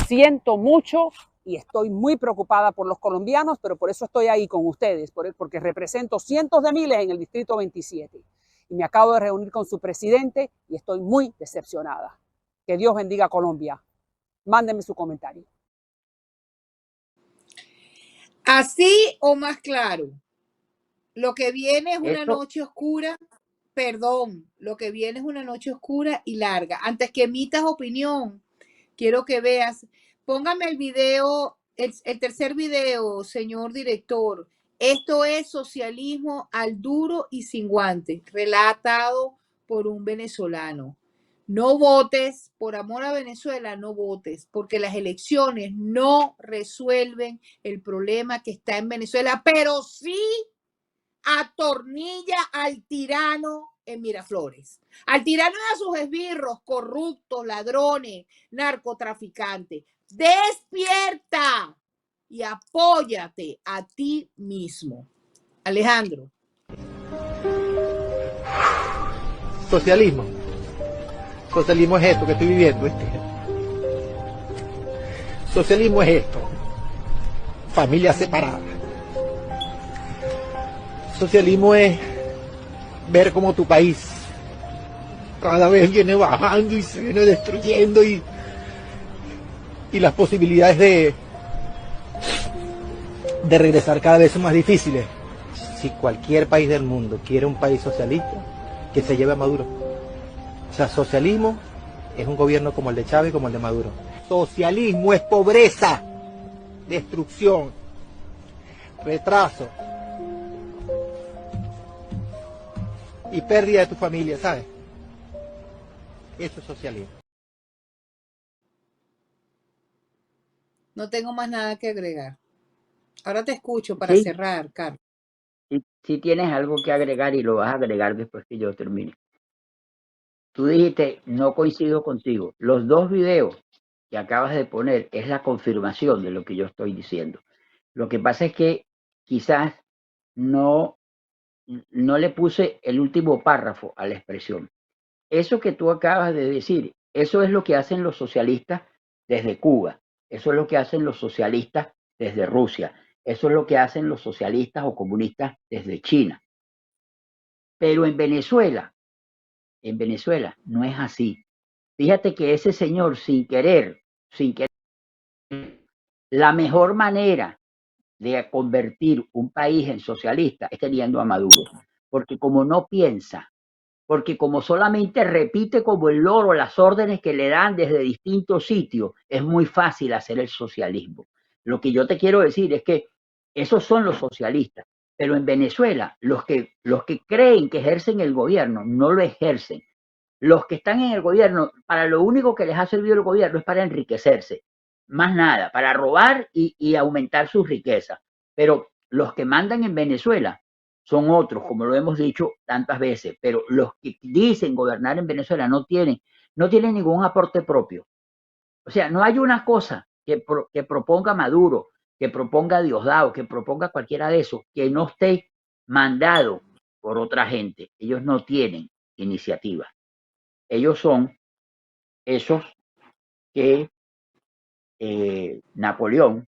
Siento mucho y estoy muy preocupada por los colombianos, pero por eso estoy ahí con ustedes, porque represento cientos de miles en el Distrito 27. Y me acabo de reunir con su presidente y estoy muy decepcionada. Que Dios bendiga a Colombia. Mándenme su comentario. Así o más claro, lo que viene es una noche oscura, lo que viene es una noche oscura y larga. Antes que emitas opinión, quiero que veas, póngame el video, el tercer video, señor director. Esto es socialismo al duro y sin guantes, relatado por un venezolano. No votes, por amor a Venezuela, no votes, porque las elecciones no resuelven el problema que está en Venezuela, pero sí atornilla al tirano en Miraflores, al tirano y a sus esbirros, corruptos, ladrones, narcotraficantes. Despierta y apóyate a ti mismo. Alejandro. Socialismo. Socialismo es esto que estoy viviendo. Socialismo es esto. Familia separada. Socialismo es ver cómo tu país cada vez viene bajando y se viene destruyendo y las posibilidades de regresar cada vez son más difíciles. Si cualquier país del mundo quiere un país socialista, que se lleve a Maduro. O sea, socialismo es un gobierno como el de Chávez, como el de Maduro. Socialismo es pobreza, destrucción, retraso y pérdida de tu familia, ¿sabes? Eso es socialismo. No tengo más nada que agregar. Ahora te escucho para cerrar, Carlos. Si tienes algo que agregar y lo vas a agregar después que yo termine. Tú dijiste, no coincido contigo. Los dos videos que acabas de poner es la confirmación de lo que yo estoy diciendo. Lo que pasa es que quizás no le puse el último párrafo a la expresión. Eso que tú acabas de decir, eso es lo que hacen los socialistas desde Cuba. Eso es lo que hacen los socialistas desde Rusia. Eso es lo que hacen los socialistas o comunistas desde China. Pero en Venezuela no es así. Fíjate que ese señor sin querer, la mejor manera de convertir un país en socialista es teniendo a Maduro. Porque como no piensa, porque como solamente repite como el loro las órdenes que le dan desde distintos sitios, es muy fácil hacer el socialismo. Lo que yo te quiero decir es que esos son los socialistas, pero en Venezuela los que creen que ejercen el gobierno no lo ejercen. Los que están en el gobierno, para lo único que les ha servido el gobierno es para enriquecerse, más nada, para robar y aumentar sus riquezas. Pero los que mandan en Venezuela son otros, como lo hemos dicho tantas veces, pero los que dicen gobernar en Venezuela no tienen ningún aporte propio. O sea, no hay una cosa que proponga Maduro, que proponga Diosdado, que proponga cualquiera de esos, que no esté mandado por otra gente. Ellos no tienen iniciativa. Ellos son esos que Napoleón,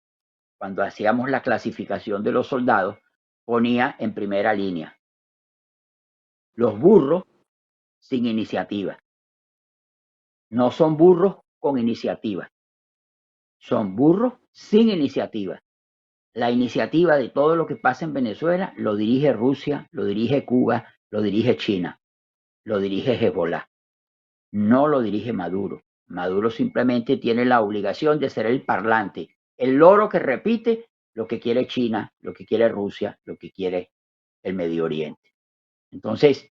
cuando hacíamos la clasificación de los soldados, ponía en primera línea. Los burros sin iniciativa. No son burros con iniciativa. Son burros sin iniciativa. La iniciativa de todo lo que pasa en Venezuela lo dirige Rusia, lo dirige Cuba, lo dirige China, lo dirige Hezbollah. No lo dirige Maduro. Maduro simplemente tiene la obligación de ser el parlante, el loro que repite lo que quiere China, lo que quiere Rusia, lo que quiere el Medio Oriente. Entonces,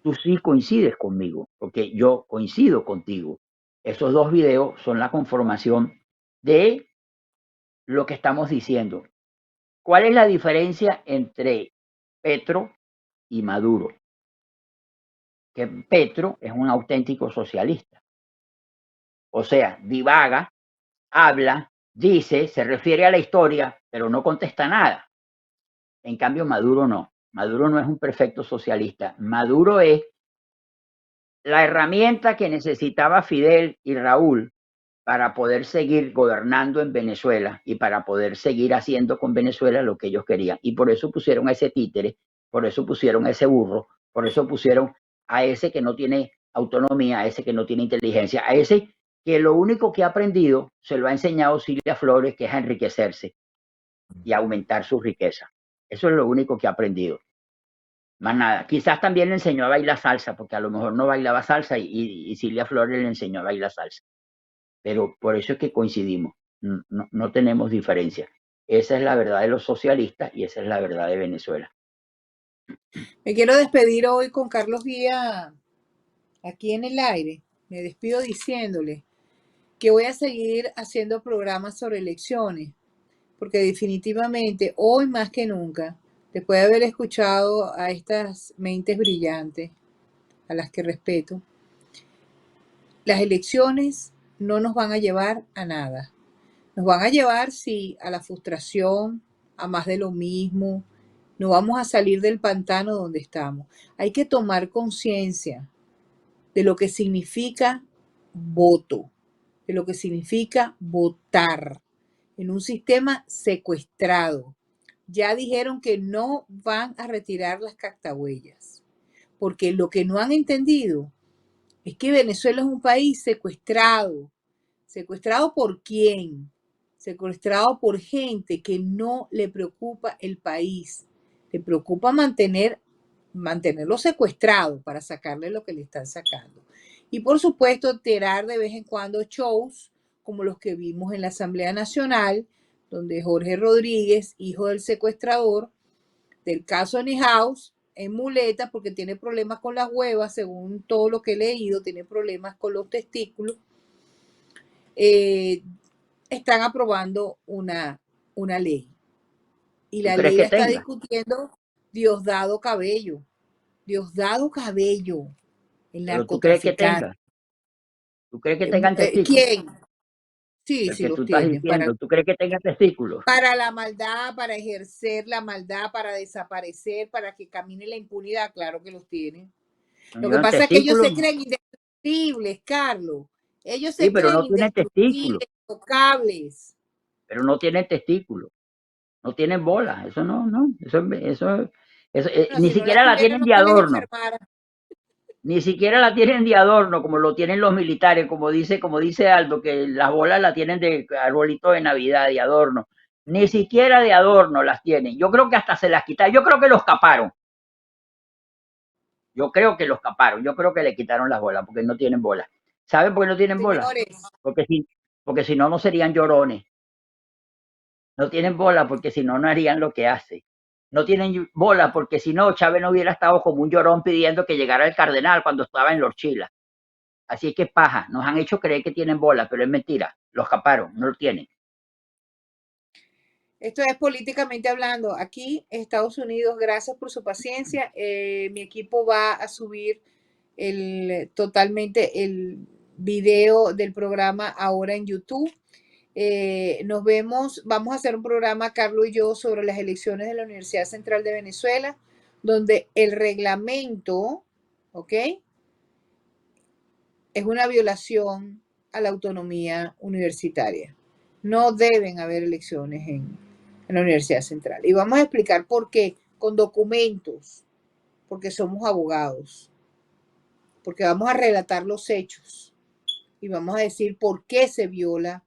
tú sí coincides conmigo, porque yo coincido contigo. Estos dos videos son la conformación de lo que estamos diciendo. ¿Cuál es la diferencia entre Petro y Maduro? Que Petro es un auténtico socialista. O sea, divaga, habla, dice, se refiere a la historia, pero no contesta nada. En cambio, Maduro no. Maduro no es un perfecto socialista. Maduro es la herramienta que necesitaba Fidel y Raúl para poder seguir gobernando en Venezuela y para poder seguir haciendo con Venezuela lo que ellos querían. Y por eso pusieron a ese títere, por eso pusieron a ese burro, por eso pusieron a ese que no tiene autonomía, a ese que no tiene inteligencia, a ese que lo único que ha aprendido se lo ha enseñado Silvia Flores, que es a enriquecerse y a aumentar su riqueza. Eso es lo único que ha aprendido. Más nada. Quizás también le enseñó a bailar salsa, porque a lo mejor no bailaba salsa y Silvia Flores le enseñó a bailar salsa. Pero por eso es que coincidimos, no tenemos diferencia. Esa es la verdad de los socialistas y esa es la verdad de Venezuela. Me quiero despedir hoy con Carlos Guía aquí en el aire. Me despido diciéndole que voy a seguir haciendo programas sobre elecciones, porque definitivamente hoy más que nunca, después de haber escuchado a estas mentes brillantes, a las que respeto, las elecciones no nos van a llevar a nada. Nos van a llevar, sí, a la frustración, a más de lo mismo. No vamos a salir del pantano donde estamos. Hay que tomar conciencia de lo que significa voto, de lo que significa votar en un sistema secuestrado. Ya dijeron que no van a retirar las cactahuellas, porque lo que no han entendido es que Venezuela es un país secuestrado. ¿Secuestrado por quién? Secuestrado por gente que no le preocupa el país. Le preocupa mantenerlo secuestrado para sacarle lo que le están sacando. Y por supuesto, tirar de vez en cuando shows como los que vimos en la Asamblea Nacional, donde Jorge Rodríguez, hijo del secuestrador, del caso House, en muleta porque tiene problemas con las huevas, según todo lo que he leído, tiene problemas con los testículos. Están aprobando una ley. Y la ley la está discutiendo Diosdado Cabello. Diosdado Cabello, el narcotraficante. ¿Tú crees que tengan testículos? ¿Quién? Sí, sí los tienen. ¿Tú crees que tengan testículos? Para la maldad, para ejercer la maldad, para desaparecer, para que camine la impunidad, claro que los tienen. Lo que pasa es que ellos se creen indestructibles, Carlos. Ellos se creen indestructibles, intocables. Pero no tienen testículos. No tienen bolas. Eso no. Eso ni siquiera la tienen de adorno. Ni siquiera la tienen de adorno como lo tienen los militares, como dice Aldo, que las bolas las tienen de arbolito de Navidad, de adorno. Ni siquiera de adorno las tienen. Yo creo que hasta se las quitaron. Yo creo que los caparon. Yo creo que le quitaron las bolas porque no tienen bolas. ¿Saben por qué no tienen bolas? Porque si no, no serían llorones. No tienen bolas porque si no, no harían lo que hace. No tienen bola porque si no, Chávez no hubiera estado como un llorón pidiendo que llegara el cardenal cuando estaba en Los Chilas. Así es que paja, nos han hecho creer que tienen bola, pero es mentira, los caparon, no lo tienen. Esto es políticamente hablando. Aquí, Estados Unidos, gracias por su paciencia. Mi equipo va a subir totalmente el video del programa ahora en YouTube. Nos vemos, vamos a hacer un programa, Carlos y yo, sobre las elecciones de la Universidad Central de Venezuela, donde el reglamento, ¿ok?, es una violación a la autonomía universitaria. No deben haber elecciones en la Universidad Central. Y vamos a explicar por qué, con documentos, porque somos abogados, porque vamos a relatar los hechos y vamos a decir por qué se viola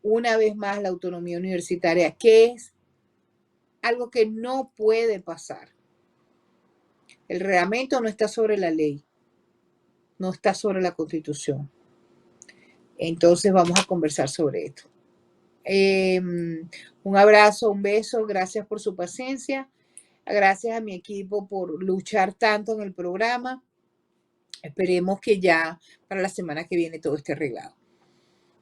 una vez más la autonomía universitaria, que es algo que no puede pasar. El reglamento no está sobre la ley, no está sobre la Constitución. Entonces vamos a conversar sobre esto. Un abrazo, un beso, gracias por su paciencia, gracias a mi equipo por luchar tanto en el programa. Esperemos que ya para la semana que viene todo esté arreglado.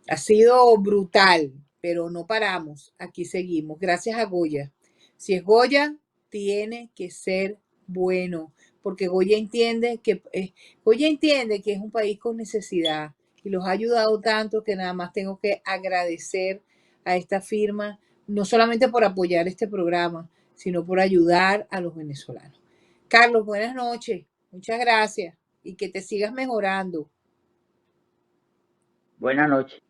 Ha sido brutal, pero no paramos. Aquí seguimos. Gracias a Goya. Si es Goya, tiene que ser bueno, porque Goya entiende que es un país con necesidad y los ha ayudado tanto que nada más tengo que agradecer a esta firma, no solamente por apoyar este programa, sino por ayudar a los venezolanos. Carlos, buenas noches. Muchas gracias y que te sigas mejorando. Buenas noches.